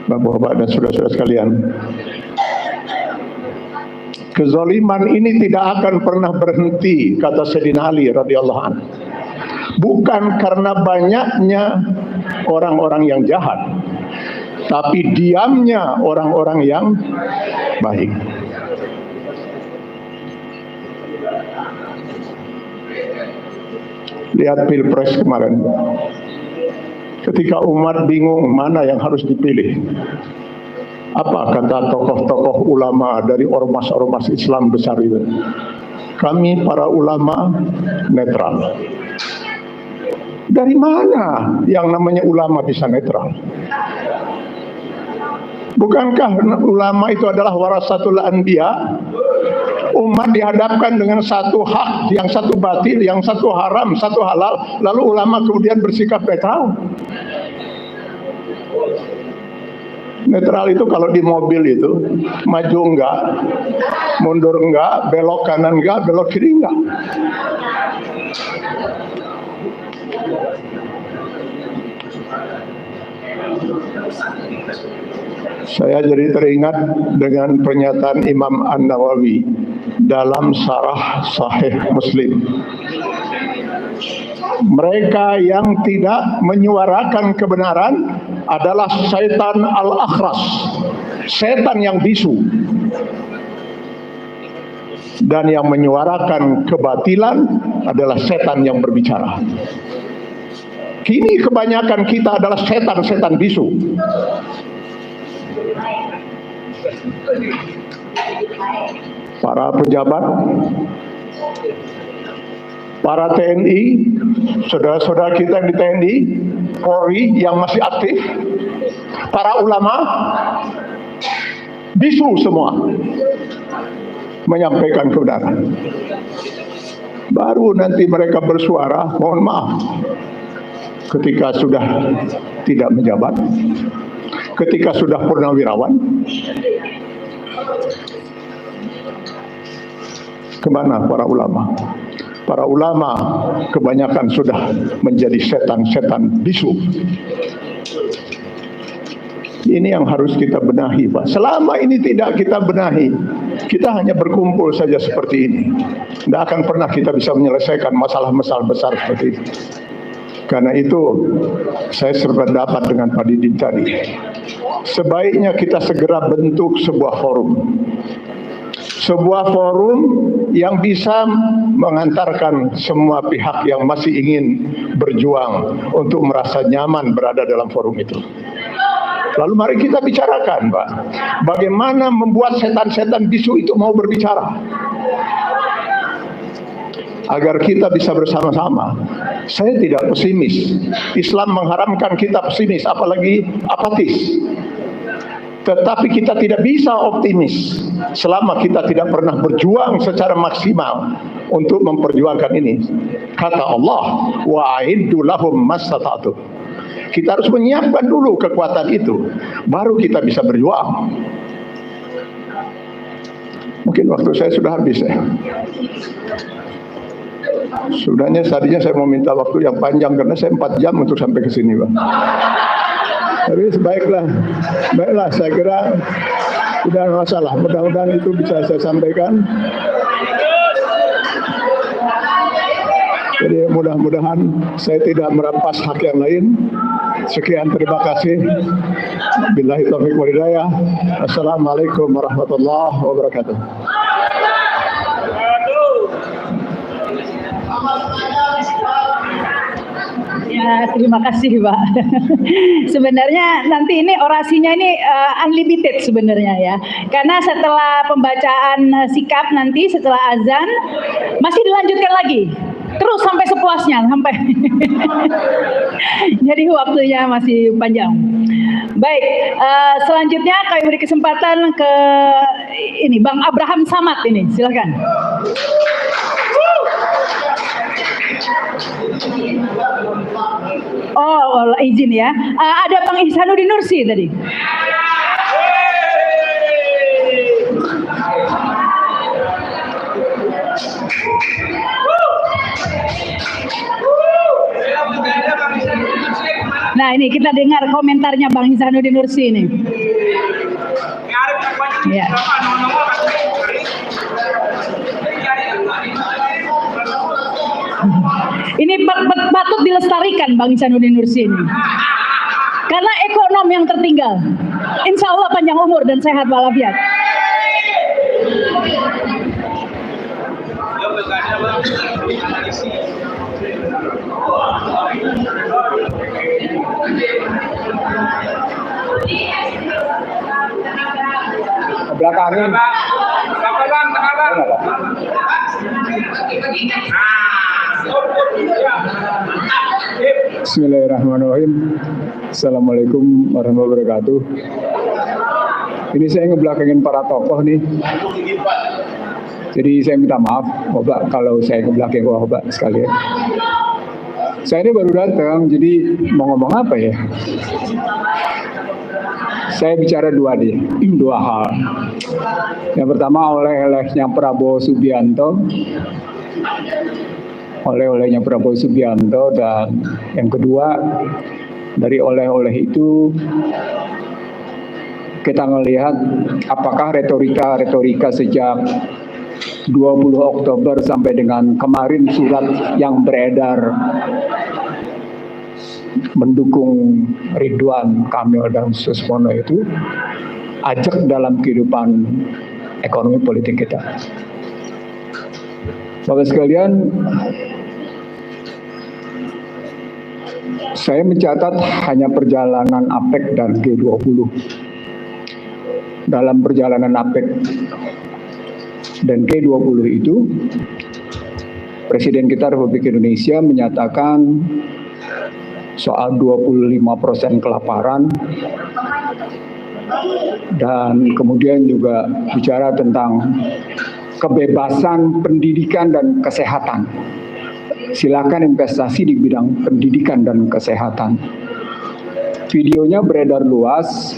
[SPEAKER 6] Bapak-bapak dan saudara-saudara sekalian, kezaliman ini tidak akan pernah berhenti, kata Sayyidina Ali radhiyallahu anhu. Bukan karena banyaknya orang-orang yang jahat, tapi diamnya orang-orang yang baik. Lihat Pilpres kemarin. Ketika umat bingung mana yang harus dipilih, apa kata tokoh-tokoh ulama dari ormas-ormas Islam besar itu? Kami para ulama netral. Dari mana yang namanya ulama bisa netral? Bukankah ulama itu adalah warasatul anbiya? Umat dihadapkan dengan satu hak, yang satu batil, yang satu haram, satu halal, lalu ulama kemudian bersikap netral. Netral itu kalau di mobil itu, maju enggak, mundur enggak, belok kanan enggak, belok kiri enggak. Saya jadi teringat dengan pernyataan Imam An-Nawawi dalam Syarah Sahih Muslim. Mereka yang tidak menyuarakan kebenaran adalah syaitan al-akhras, setan yang bisu. Dan yang menyuarakan kebatilan adalah setan yang berbicara. Kini kebanyakan kita adalah setan-setan bisu. Para pejabat, para TNI, saudara-saudara kita yang di TNI, Polri yang masih aktif, para ulama, bisu semua menyampaikan kebenaran. Baru nanti mereka bersuara, mohon maaf, ketika sudah tidak menjabat, ketika sudah purnawirawan, kemana para ulama? Para ulama kebanyakan sudah menjadi setan-setan bisu. Ini yang harus kita benahi, Pak. Selama ini tidak kita benahi, kita hanya berkumpul saja seperti ini. Tidak akan pernah kita bisa menyelesaikan masalah-masalah besar seperti itu. Karena itu, saya sependapat dengan Pak Didin tadi. Sebaiknya kita segera bentuk sebuah forum. Sebuah forum yang bisa mengantarkan semua pihak yang masih ingin berjuang untuk merasa nyaman berada dalam forum itu. Lalu mari kita bicarakan, Pak, bagaimana membuat setan-setan bisu itu mau berbicara agar kita bisa bersama-sama. Saya tidak pesimis. Islam mengharamkan kita pesimis, apalagi apatis. Tetapi kita tidak bisa optimis selama kita tidak pernah berjuang secara maksimal untuk memperjuangkan ini. Kata Allah, wa'iddu lahum mastata'tu. Kita harus menyiapkan dulu kekuatan itu, baru kita bisa berjuang. Mungkin waktu saya sudah habis ya. Sudahnya tadinya saya mau minta waktu yang panjang karena saya 4 jam untuk sampai ke sini, Pak. Tapi baiklah, saya kira tidak masalah. Mudah-mudahan itu bisa saya sampaikan. Jadi mudah-mudahan saya tidak merampas hak yang lain. Sekian, terima kasih. Billahi taufiq wal hidayah. Assalamualaikum warahmatullahi wabarakatuh.
[SPEAKER 3] Ya, terima kasih Pak. Sebenarnya nanti ini orasinya ini unlimited sebenarnya ya. Karena setelah pembacaan sikap nanti setelah azan masih dilanjutkan lagi. Terus sampai sepuasnya, sampai. Jadi waktunya masih panjang. Baik, selanjutnya kami beri kesempatan ke ini Bang Abraham Samad ini, silakan. Oh, izin ya. Ada Bang Ihsanuddin Nursi tadi. Nah, ini kita dengar komentarnya Bang Ihsanuddin Nursi ini. Ya. Ini patut dilestarikan Bang Ihsanuddin Nursi ini. Karena ekonom yang tertinggal. Insya Allah panjang umur dan sehat walafiat.
[SPEAKER 6] Belakangin. Bismillahirrahmanirrahim. Assalamualaikum warahmatullahi wabarakatuh. Ini saya ngebelakangin para tokoh nih. Jadi saya minta maaf, Bapak, kalau saya ngebelakangin Bapak sekalian. Saya ini baru datang, jadi mau ngomong apa ya? Saya bicara dua hal. Yang pertama oleh-olehnya Prabowo Subianto, dan yang kedua dari oleh-oleh itu kita melihat apakah retorika sejak 20 Oktober sampai dengan kemarin surat yang beredar mendukung Ridwan Kamil dan Susmono itu ajak dalam kehidupan ekonomi politik kita. Bapak sekalian, saya mencatat hanya perjalanan APEC dan G20. Dalam perjalanan APEC dan G20 itu, Presiden kita Republik Indonesia menyatakan soal 25% kelaparan, dan kemudian juga bicara tentang kebebasan pendidikan dan kesehatan. Silakan investasi di bidang pendidikan dan kesehatan. Videonya beredar luas,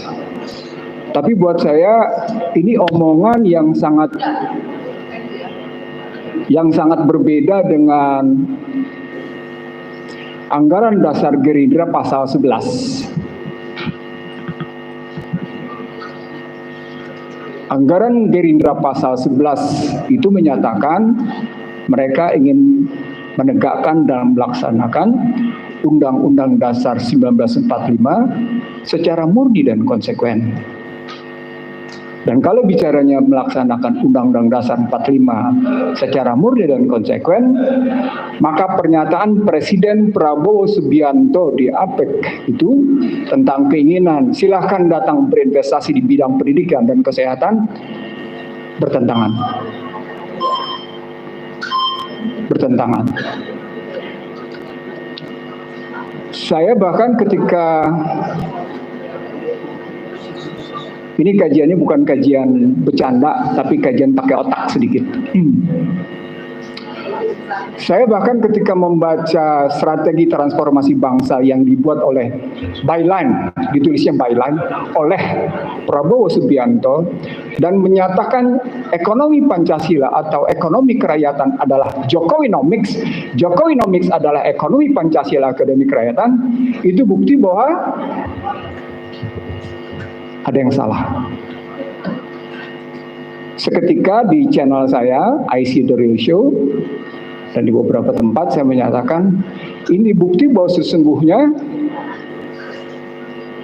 [SPEAKER 6] tapi buat saya ini omongan yang sangat berbeda dengan anggaran dasar Gerindra pasal 11. Anggaran Gerindra pasal 11 itu menyatakan mereka ingin menegakkan dan melaksanakan Undang-Undang Dasar 1945 secara murni dan konsekuen. Dan kalau bicaranya melaksanakan Undang-Undang Dasar 45 secara murni dan konsekuen, maka pernyataan Presiden Prabowo Subianto di APEC itu tentang keinginan silahkan datang berinvestasi di bidang pendidikan dan kesehatan bertentangan. Saya bahkan ketika ini kajiannya bukan kajian bercanda, tapi kajian pakai otak sedikit.
[SPEAKER 7] Saya bahkan ketika membaca strategi transformasi bangsa yang dibuat oleh Byline, ditulisnya Byline oleh Prabowo Subianto, dan menyatakan ekonomi Pancasila atau ekonomi kerakyatan adalah Jokowinomics, Jokowinomics adalah ekonomi Pancasila akademi kerakyatan, itu bukti bahwa ada yang salah. Seketika di channel saya, I See The Real Show, dan di beberapa tempat saya menyatakan ini bukti bahwa sesungguhnya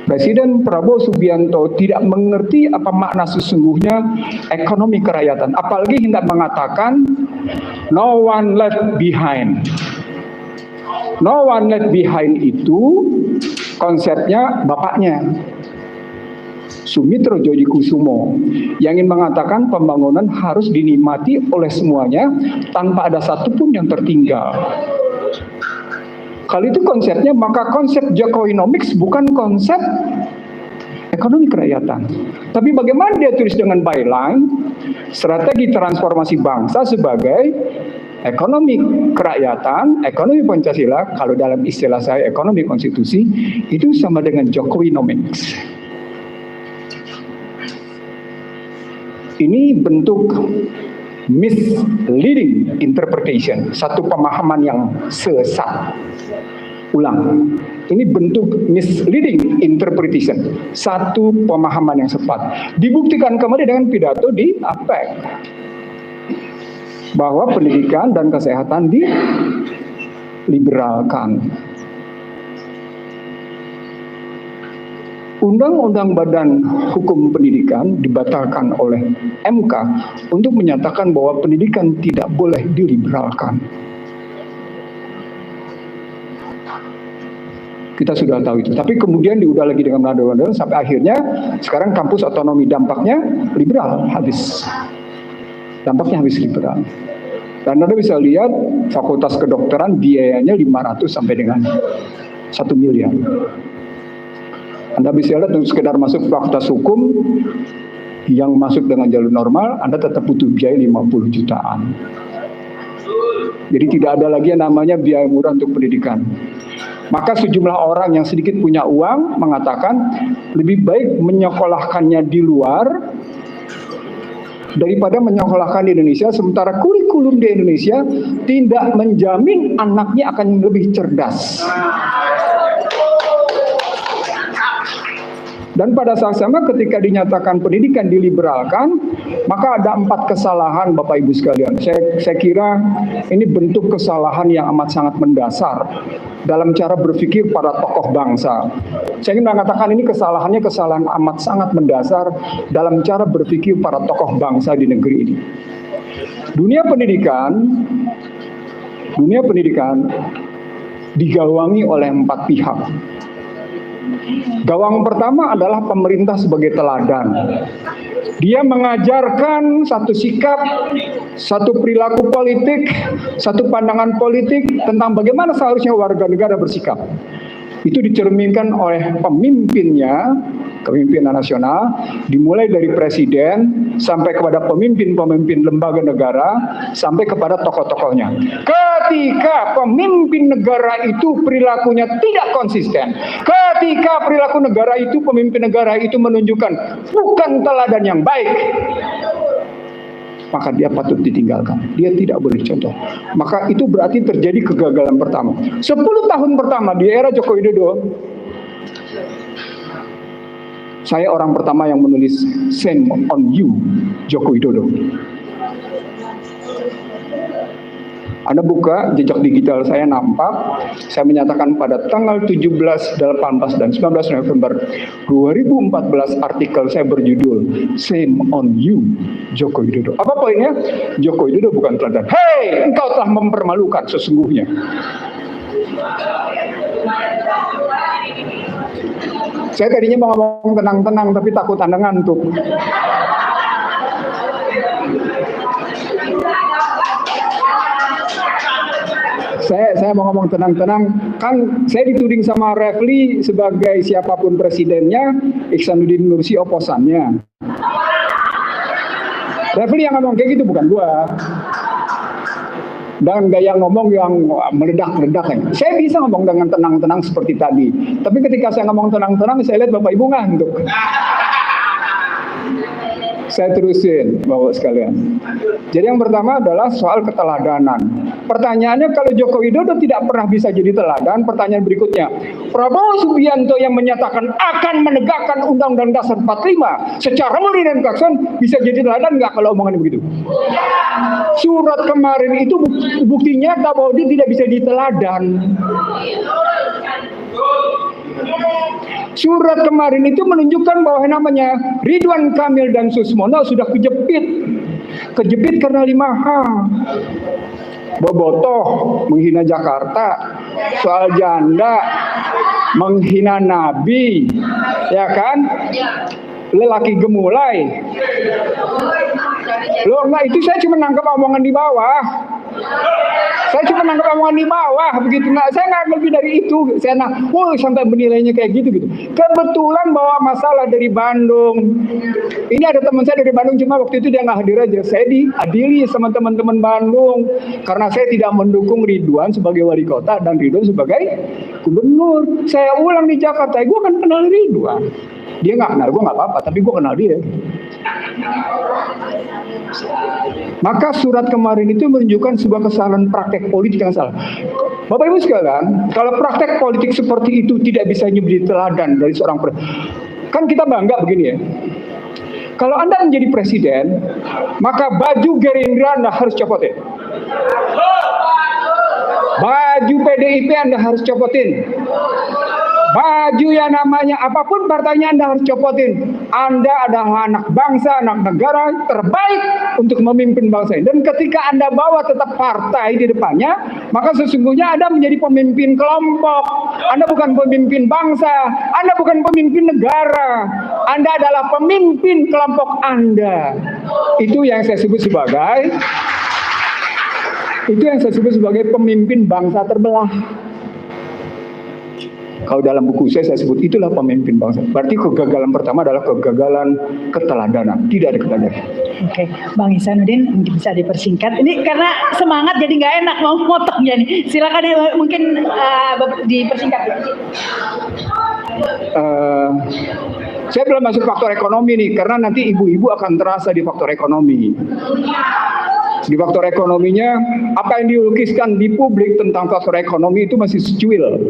[SPEAKER 7] Presiden Prabowo Subianto tidak mengerti apa makna sesungguhnya ekonomi kerakyatan. Apalagi hendak mengatakan no one left behind. No one left behind itu konsepnya bapaknya, Sumitro Djodikusumo, yang ingin mengatakan pembangunan harus dinikmati oleh semuanya tanpa ada satupun yang tertinggal. Kalau itu konsepnya, maka konsep Jokowinomics bukan konsep ekonomi kerakyatan. Tapi bagaimana dia tulis dengan byline, strategi transformasi bangsa sebagai ekonomi kerakyatan, ekonomi Pancasila, kalau dalam istilah saya ekonomi konstitusi, itu sama dengan Jokowinomics. Ini bentuk misleading interpretation, satu pemahaman yang sesat. Ulang, ini bentuk misleading interpretation, satu pemahaman yang sesat. Dibuktikan kemarin dengan pidato di APEC bahwa pendidikan dan kesehatan diliberalkan. Undang-undang Badan Hukum Pendidikan dibatalkan oleh MK untuk menyatakan bahwa pendidikan tidak boleh diliberalkan. Kita sudah tahu itu. Tapi kemudian diudah lagi dengan undang-undang sampai akhirnya sekarang kampus otonomi dampaknya liberal habis. Dampaknya habis liberal. Dan Anda bisa lihat fakultas kedokteran biayanya 500 sampai dengan 1 miliar. Anda bisa lihat untuk sekedar masuk fakultas hukum yang masuk dengan jalur normal, Anda tetap butuh biaya 50 jutaan. Jadi tidak ada lagi yang namanya biaya murah untuk pendidikan. Maka sejumlah orang yang sedikit punya uang mengatakan lebih baik menyekolahkannya di luar daripada menyekolahkan di Indonesia, sementara kurikulum di Indonesia tidak menjamin anaknya akan lebih cerdas. Dan pada saat sama ketika dinyatakan pendidikan diliberalkan, maka ada 4 kesalahan Bapak Ibu sekalian. Saya kira ini bentuk kesalahan yang amat sangat mendasar dalam cara berpikir para tokoh bangsa. Saya ingin mengatakan ini kesalahannya kesalahan amat sangat mendasar dalam cara berpikir para tokoh bangsa di negeri ini. Dunia pendidikan digawangi oleh 4 pihak. Gawang pertama adalah pemerintah sebagai teladan. Dia mengajarkan satu sikap, satu perilaku politik, satu pandangan politik tentang bagaimana seharusnya warga negara bersikap. Itu dicerminkan oleh pemimpinnya, kepemimpinan nasional, dimulai dari presiden sampai kepada pemimpin-pemimpin lembaga negara, sampai kepada tokoh-tokohnya. Ketika pemimpin negara itu perilakunya tidak konsisten, ketika perilaku negara itu, pemimpin negara itu menunjukkan bukan teladan yang baik, maka dia patut ditinggalkan. Dia tidak boleh contoh. Maka itu berarti terjadi kegagalan pertama. 10 tahun pertama di era Joko Widodo, saya orang pertama yang menulis "Shame on you, Joko Widodo". Anda buka jejak digital saya nampak, saya menyatakan pada tanggal 17, 18, dan 19 November 2014 artikel saya berjudul "Shame on you, Joko Widodo". Apa poinnya? Joko Widodo bukan teladan. Hei, engkau telah mempermalukan sesungguhnya. Saya tadinya mau ngomong tenang-tenang, tapi takut Anda ngantuk. Saya mau ngomong tenang-tenang, kan saya dituding sama Refli sebagai siapapun presidennya, Ihsanuddin Nursi oposannya. Refli yang ngomong kayak gitu, bukan gua. dengan gaya ngomong yang meledak-ledak. Saya bisa ngomong dengan tenang-tenang seperti tadi. Tapi ketika saya ngomong tenang-tenang, saya lihat Bapak Ibu ngantuk. Saya terusin, Bapak sekalian. Jadi yang pertama adalah soal keteladanan. Pertanyaannya, kalau Joko Widodo tidak pernah bisa jadi teladan, pertanyaan berikutnya, Prabowo Subianto yang menyatakan akan menegakkan Undang-Undang Dasar 45 secara murni dan klakson, bisa jadi teladan nggak kalau omongannya begitu? Surat kemarin itu bukti nyata bahwa dia tidak bisa diteladan. Surat kemarin itu menunjukkan bahwa namanya Ridwan Kamil dan Susmono sudah kejepit karena 5 hal. Bobotoh, menghina Jakarta, soal janda, menghina Nabi, ya kan? Lelaki gemulai. Loh, enggak, itu saya cuma nangkep omongan di bawah. Begitu. Nah, saya nggak lebih dari itu. Saya sampai menilainya kayak gitu. Kebetulan bawa masalah dari Bandung. Ini ada teman saya dari Bandung, cuma waktu itu dia nggak hadir aja. Saya diadili sama teman-teman Bandung karena saya tidak mendukung Ridwan sebagai wali kota dan Ridwan sebagai gubernur. Saya ulang di Jakarta, gue kan kenal Ridwan. Dia nggak kenal gue nggak apa-apa, tapi gue kenal dia. Maka surat kemarin itu menunjukkan sebuah kesalahan praktek politik yang salah. Bapak Ibu sekalian, kalau praktek politik seperti itu tidak bisa menjadi teladan dari seorang presiden, kan kita bangga begini ya. Kalau Anda menjadi presiden, maka baju Gerindra Anda harus copotin. Baju PDIP Anda harus copotin. Baju yang namanya apapun partainya Anda harus copotin. Anda adalah anak bangsa, anak negara terbaik untuk memimpin bangsa ini. Dan ketika Anda bawa tetap partai di depannya, maka sesungguhnya Anda menjadi pemimpin kelompok. Anda bukan pemimpin bangsa, Anda bukan pemimpin negara. Anda adalah pemimpin kelompok Anda. Itu yang saya sebut sebagai pemimpin bangsa terbelah. Kalau dalam buku saya sebut itulah pemimpin bangsa. Berarti kegagalan pertama adalah kegagalan keteladanan. Tidak ada keteladanan.
[SPEAKER 3] Oke, Bang Ihsanuddin bisa dipersingkat. Ini karena semangat jadi nggak enak mau motoknya nih. Silakan ya, mungkin dipersingkat.
[SPEAKER 7] Saya belum masuk faktor ekonomi nih, karena nanti ibu-ibu akan terasa di faktor ekonomi. Di faktor ekonominya, apa yang dilukiskan di publik tentang faktor ekonomi itu masih secuil.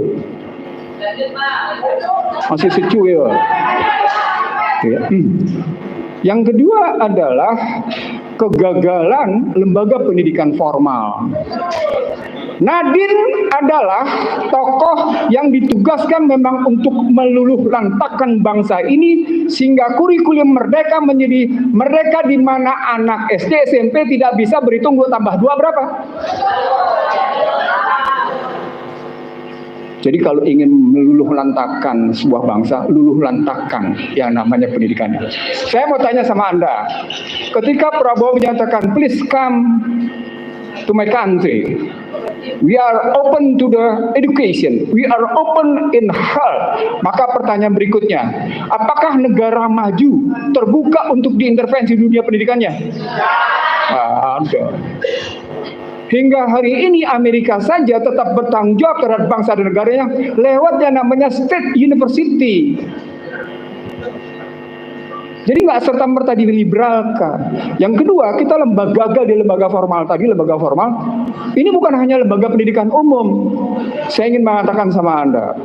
[SPEAKER 7] Yang kedua adalah kegagalan lembaga pendidikan formal. Nadine adalah tokoh yang ditugaskan memang untuk meluluh lantakkan bangsa ini sehingga kurikulum merdeka menjadi merdeka di mana anak SD SMP tidak bisa berhitung 2 tambah 2 berapa. Jadi kalau ingin meluluh lantakkan sebuah bangsa, luluh lantakkan yang namanya pendidikan. Saya mau tanya sama Anda, ketika Prabowo menyatakan please come to my country, we are open to the education, we are open in health. Maka pertanyaan berikutnya, apakah negara maju terbuka untuk diintervensi dunia pendidikannya? Ada. Hingga hari ini Amerika saja tetap bertanggung jawab terhadap bangsa dan negaranya lewat yang namanya state university. Jadi nggak serta-merta diliberalkan. Yang kedua, kita gagal di lembaga formal tadi, lembaga formal. Ini bukan hanya lembaga pendidikan umum. Saya ingin mengatakan sama Anda,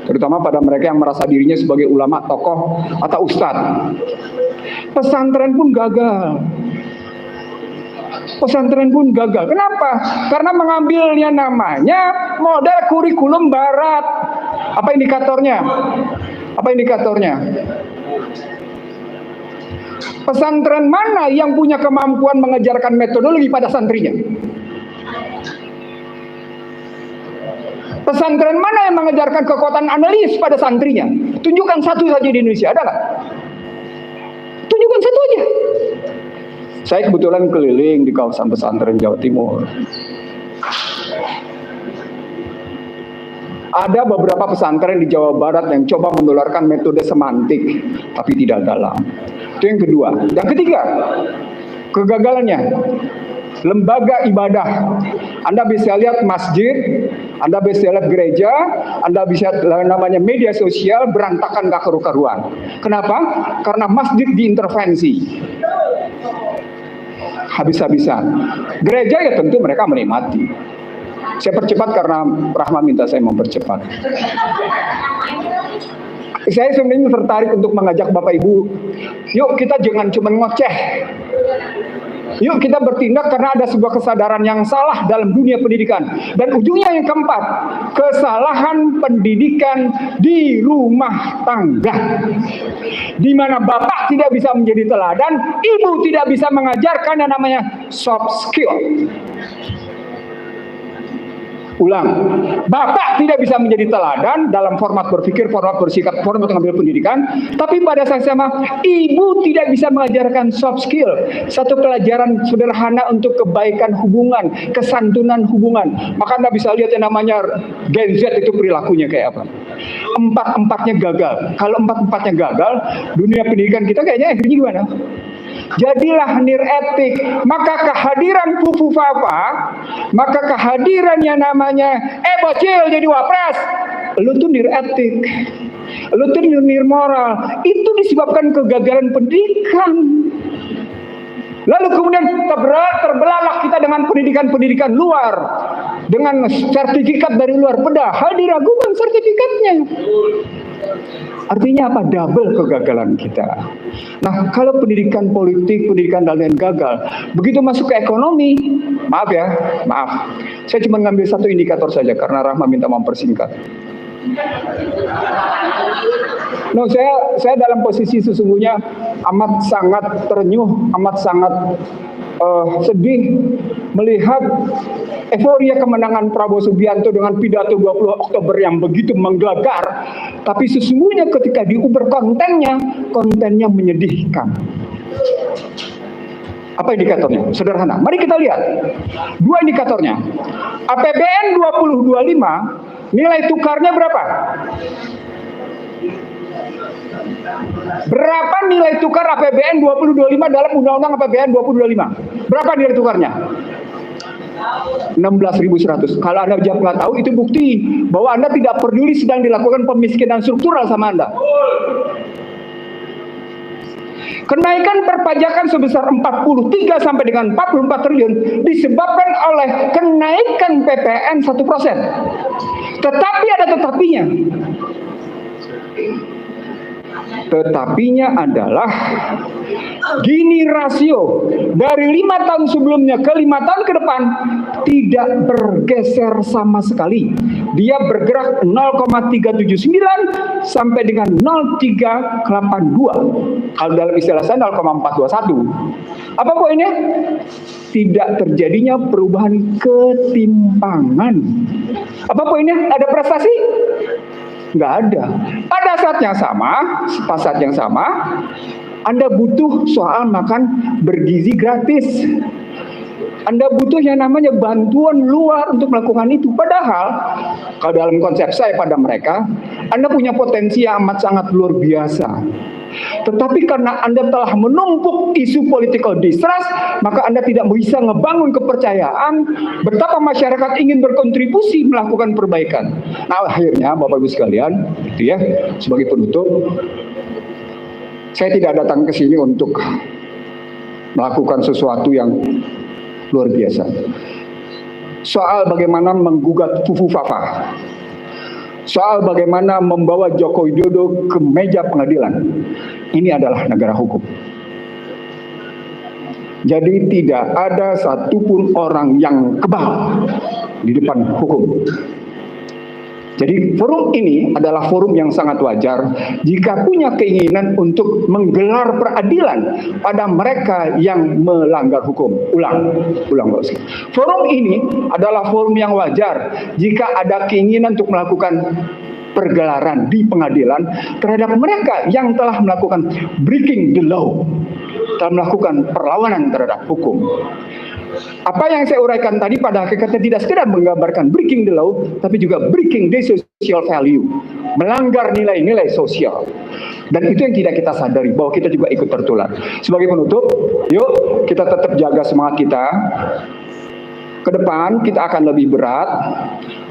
[SPEAKER 7] terutama pada mereka yang merasa dirinya sebagai ulama, tokoh, atau ustadz. Pesantren pun gagal. Kenapa? Karena mengambilnya namanya model kurikulum barat. Apa indikatornya? Pesantren mana yang punya kemampuan mengajarkan metodologi pada santrinya? Pesantren mana yang mengajarkan kekuatan analis pada santrinya? Tunjukkan satu saja di Indonesia, ada nggak? Tunjukkan satu aja. Saya kebetulan keliling di kawasan pesantren Jawa Timur. Ada beberapa pesantren di Jawa Barat yang coba menularkan metode semantik, tapi tidak dalam. Itu yang kedua. Yang ketiga, kegagalannya. lembaga ibadah. Anda bisa lihat masjid, Anda bisa lihat gereja, Anda bisa namanya media sosial berantakan gak karu-karuan. Kenapa? Karena masjid diintervensi habis-habisan. Gereja ya tentu mereka menikmati. Saya percepat karena Rahma minta saya mempercepat. Saya sebenarnya tertarik untuk mengajak Bapak Ibu, yuk kita jangan cuma ngoceh. Yuk kita bertindak karena ada sebuah kesadaran yang salah dalam dunia pendidikan. Dan ujungnya yang keempat, kesalahan pendidikan di rumah tangga. Di mana bapak tidak bisa menjadi teladan, ibu tidak bisa mengajarkan yang namanya soft skill. Ulang, bapak tidak bisa menjadi teladan dalam format berpikir, format bersikap, format mengambil pendidikan, tapi pada saat sama ibu tidak bisa mengajarkan soft skill, satu pelajaran sederhana untuk kebaikan hubungan, kesantunan hubungan. Maka Anda bisa lihat yang namanya Gen Z itu perilakunya kayak apa. Empat-empatnya gagal. Kalau empat-empatnya gagal, dunia pendidikan kita kayaknya akhirnya gimana? Jadilah niretik. Maka kehadiran Fufu Fafa, maka kehadiran yang namanya bocil jadi wapres, lu tuh niretik, lu tuh nirmoral, itu disebabkan kegagalan pendidikan. Lalu kemudian terbelalak kita dengan pendidikan-pendidikan luar, dengan sertifikat dari luar, padahal diragukan sertifikatnya. Artinya apa? Double kegagalan kita. Nah, kalau pendidikan politik, pendidikan dan lain gagal, begitu masuk ke ekonomi, maaf, saya cuma ngambil satu indikator saja karena Rahma minta mempersingkat. No, saya dalam posisi sesungguhnya amat sangat terenyuh, amat sangat sedih melihat euforia kemenangan Prabowo Subianto dengan pidato 20 Oktober yang begitu menggelegar, tapi sesungguhnya ketika diuber kontennya menyedihkan. Apa indikatornya? Sederhana. Mari kita lihat. Dua indikatornya. APBN 2025 nilai tukarnya berapa? Berapa nilai tukar APBN 2025 dalam Undang-Undang APBN 2025? Berapa nilai tukarnya? 16.100. Kalau Anda nggak tahu, itu bukti bahwa Anda tidak peduli sedang dilakukan pemiskinan struktural sama Anda. Kenaikan perpajakan sebesar 43 sampai dengan 44 triliun disebabkan oleh kenaikan PPN 1%. Tetapi ada tetapinya. Tetapinya adalah Gini rasio dari 5 tahun sebelumnya ke 5 tahun ke depan tidak bergeser sama sekali. Dia bergerak 0,379 sampai dengan 0,382. Kalau dalam istilah saya 0,421. Apa poinnya? Tidak terjadinya perubahan ketimpangan. Apa poinnya? Ada prestasi? Nggak ada. Pada saat yang sama, Anda butuh soal makan bergizi gratis. Anda butuh yang namanya bantuan luar untuk melakukan itu. Padahal, kalau dalam konsep saya pada mereka, Anda punya potensi yang amat sangat luar biasa. Tetapi karena Anda telah menumpuk isu political distrust, maka Anda tidak bisa ngebangun kepercayaan betapa masyarakat ingin berkontribusi melakukan perbaikan. Nah, akhirnya Bapak Ibu sekalian, itu ya, sebagai penutup, saya tidak datang ke sini untuk melakukan sesuatu yang luar biasa. Soal bagaimana menggugat Fufu Fafa, soal bagaimana membawa Joko Widodo ke meja pengadilan, ini adalah negara hukum. Jadi tidak ada satupun orang yang kebal di depan hukum. Jadi forum ini adalah forum yang sangat wajar jika punya keinginan untuk menggelar peradilan pada mereka yang melanggar hukum. Ulang. Forum ini adalah forum yang wajar jika ada keinginan untuk melakukan pergelaran di pengadilan terhadap mereka yang telah melakukan breaking the law, telah melakukan perlawanan terhadap hukum. Apa yang saya uraikan tadi pada hakikatnya tidak sekedar menggambarkan breaking the law, tapi juga breaking the social value, melanggar nilai-nilai sosial. Dan itu yang tidak kita sadari, bahwa kita juga ikut tertular. Sebagai penutup, yuk kita tetap jaga semangat kita. Ke depan kita akan lebih berat.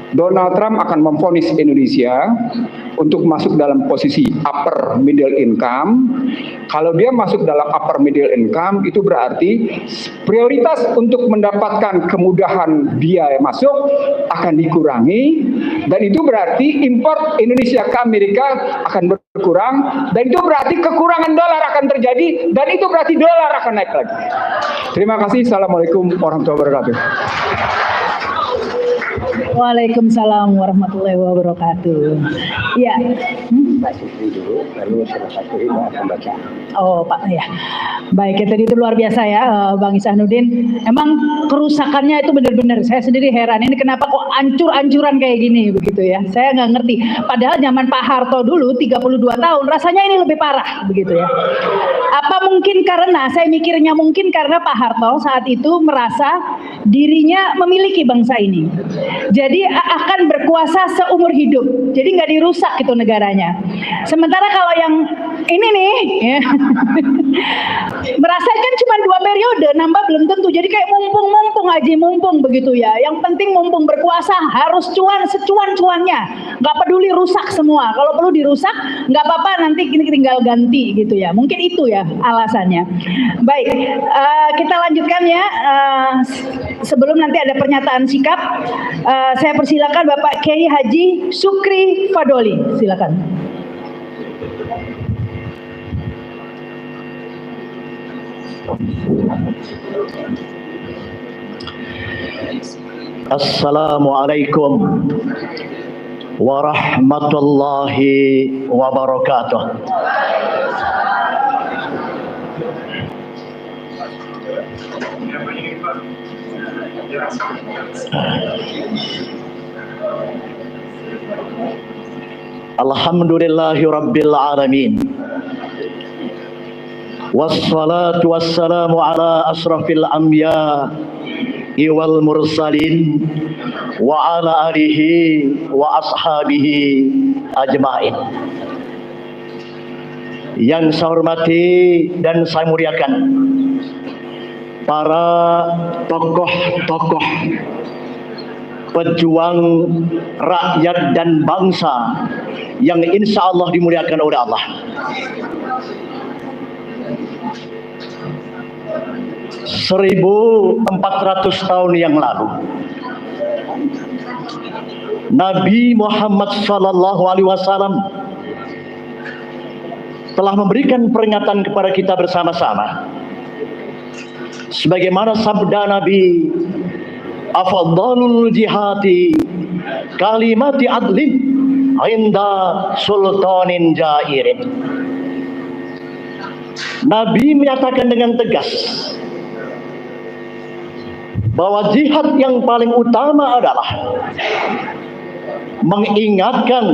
[SPEAKER 7] Donald Trump akan memvonis Indonesia untuk masuk dalam posisi upper middle income. Kalau dia masuk dalam upper middle income, itu berarti prioritas untuk mendapatkan kemudahan biaya masuk akan dikurangi, dan itu berarti import Indonesia ke Amerika akan berkurang, dan itu berarti kekurangan dolar akan terjadi, dan itu berarti dolar akan naik lagi. Terima kasih. Assalamualaikum warahmatullahi wabarakatuh.
[SPEAKER 3] Waalaikumsalam warahmatullahi wabarakatuh. Ya. Oh Pak, ya. Baik, ya, tadi itu luar biasa ya Bang Ihsanuddin. Emang kerusakannya itu benar-benar saya sendiri heran. Ini kenapa kok ancur-ancuran kayak gini begitu ya? Saya nggak ngerti. Padahal zaman Pak Harto dulu 32 tahun, rasanya ini lebih parah begitu ya. Apa mungkin karena saya mikirnya mungkin karena Pak Harto saat itu merasa dirinya memiliki bangsa ini. Jadi akan berkuasa seumur hidup. Jadi nggak dirusak gitu negaranya. Sementara kalau yang ini nih, ya, merasa kan cuma 2 periode, nambah belum tentu. Jadi kayak mumpung begitu ya. Yang penting mumpung berkuasa harus cuan secuan-cuannya. Nggak peduli rusak semua. Kalau perlu dirusak, nggak apa-apa, nanti tinggal ganti gitu ya. Mungkin itu ya alasannya. Baik, kita lanjutkan ya. Sebelum nanti ada pernyataan sikap, saya persilakan Bapak Kiai Haji Sukri Fadoli, silakan.
[SPEAKER 8] Assalamualaikum warahmatullahi wabarakatuh. Alhamdulillahi rabbil alamin. Wassalatu wassalamu ala asrafil anbiya wal mursalin wa ala alihi wa ashabihi ajmain. Yang saya hormati dan saya muliakan para tokoh-tokoh pejuang rakyat dan bangsa yang insya Allah dimuliakan oleh Allah. 1400 tahun yang lalu Nabi Muhammad SAW telah memberikan peringatan kepada kita bersama-sama. Sebagaimana sabda Nabi, afdalul jihati kalimati adlin inda sultanin jairin. Nabi menyatakan dengan tegas bahwa jihad yang paling utama adalah mengingatkan,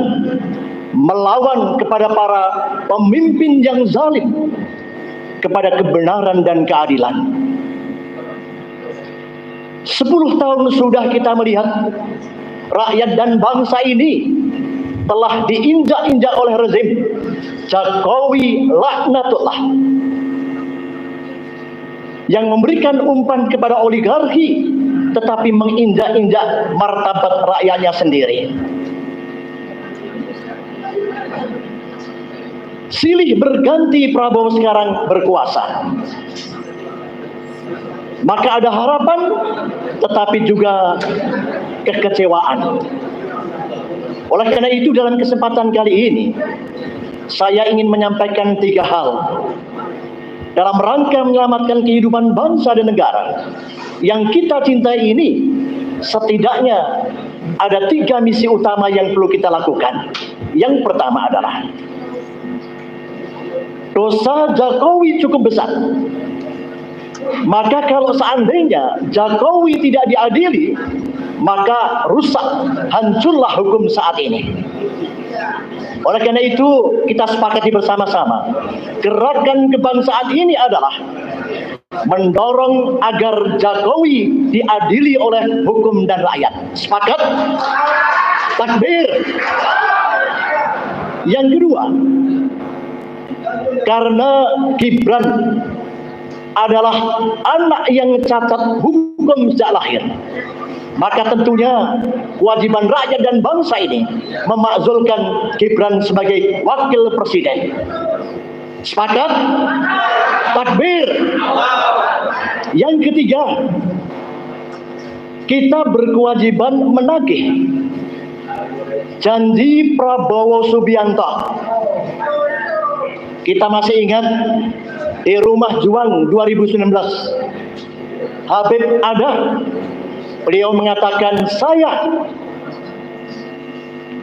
[SPEAKER 8] melawan kepada para pemimpin yang zalim, kepada kebenaran dan keadilan. 10 tahun sudah kita melihat rakyat dan bangsa ini telah diinjak-injak oleh rezim Jokowi laknatullah, yang memberikan umpan kepada oligarki tetapi menginjak-injak martabat rakyatnya sendiri. Silih berganti Prabowo sekarang berkuasa, maka ada harapan tetapi juga kekecewaan. Oleh karena itu dalam kesempatan kali ini saya ingin menyampaikan 3 hal dalam rangka menyelamatkan kehidupan bangsa dan negara yang kita cintai ini. Setidaknya ada 3 misi utama yang perlu kita lakukan. Yang pertama adalah dosa Jokowi cukup besar. Maka kalau seandainya Jokowi tidak diadili, maka rusak, hancurlah hukum saat ini. Oleh karena itu kita sepakati bersama-sama, gerakan kebangsaan ini adalah mendorong agar Jokowi diadili oleh hukum dan rakyat. Sepakat? Takbir. Yang kedua, Karena Gibran adalah anak yang cacat hukum sejak lahir, maka tentunya kewajiban rakyat dan bangsa ini memakzulkan Gibran sebagai wakil presiden. Sepakat? Takbir. Yang ketiga, kita berkewajiban menagih janji Prabowo Subianto. Kita masih ingat di Rumah Juang 2019, Habib ada, beliau mengatakan, saya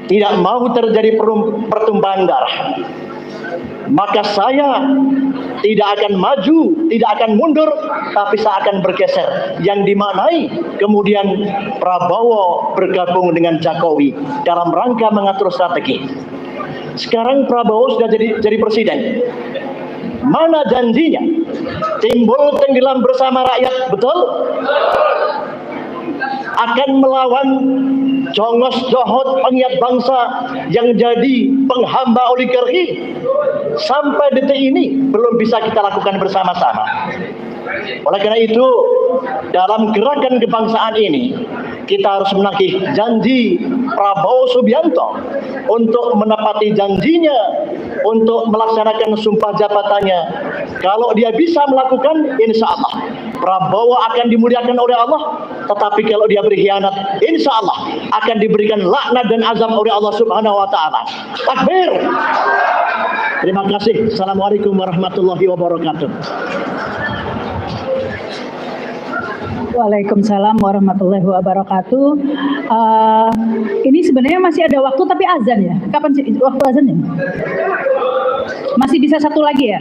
[SPEAKER 8] tidak mau terjadi pertumpahan darah, maka saya tidak akan maju, tidak akan mundur, tapi saya akan bergeser. Yang dimaknai kemudian Prabowo bergabung dengan Jokowi dalam rangka mengatur strategi. Sekarang Prabowo sudah jadi presiden. Mana janjinya? Timbul tenggelam bersama rakyat, betul? Akan melawan jongos johot pengiat bangsa yang jadi penghamba oligarki. Sampai detik ini belum bisa kita lakukan bersama-sama. Oleh karena itu, dalam gerakan kebangsaan ini, kita harus menagih janji Prabowo Subianto untuk menepati janjinya, untuk melaksanakan sumpah jabatannya. Kalau dia bisa melakukan, insya Allah Prabowo akan dimuliakan oleh Allah. Tetapi kalau dia berkhianat, insya Allah akan diberikan laknat dan azab oleh Allah Subhanahu wa Ta'ala. Takbir. Terima kasih. Assalamualaikum warahmatullahi wabarakatuh.
[SPEAKER 3] Waalaikumsalam warahmatullahi wabarakatuh. Ini sebenarnya masih ada waktu, tapi azan ya. Kapan sih waktu azannya? Masih bisa satu lagi ya?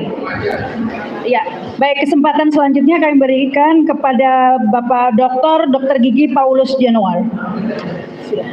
[SPEAKER 3] Ya, baik, kesempatan selanjutnya kami berikan kepada Bapak Dr. Gigi Paulus Januar. Sudah.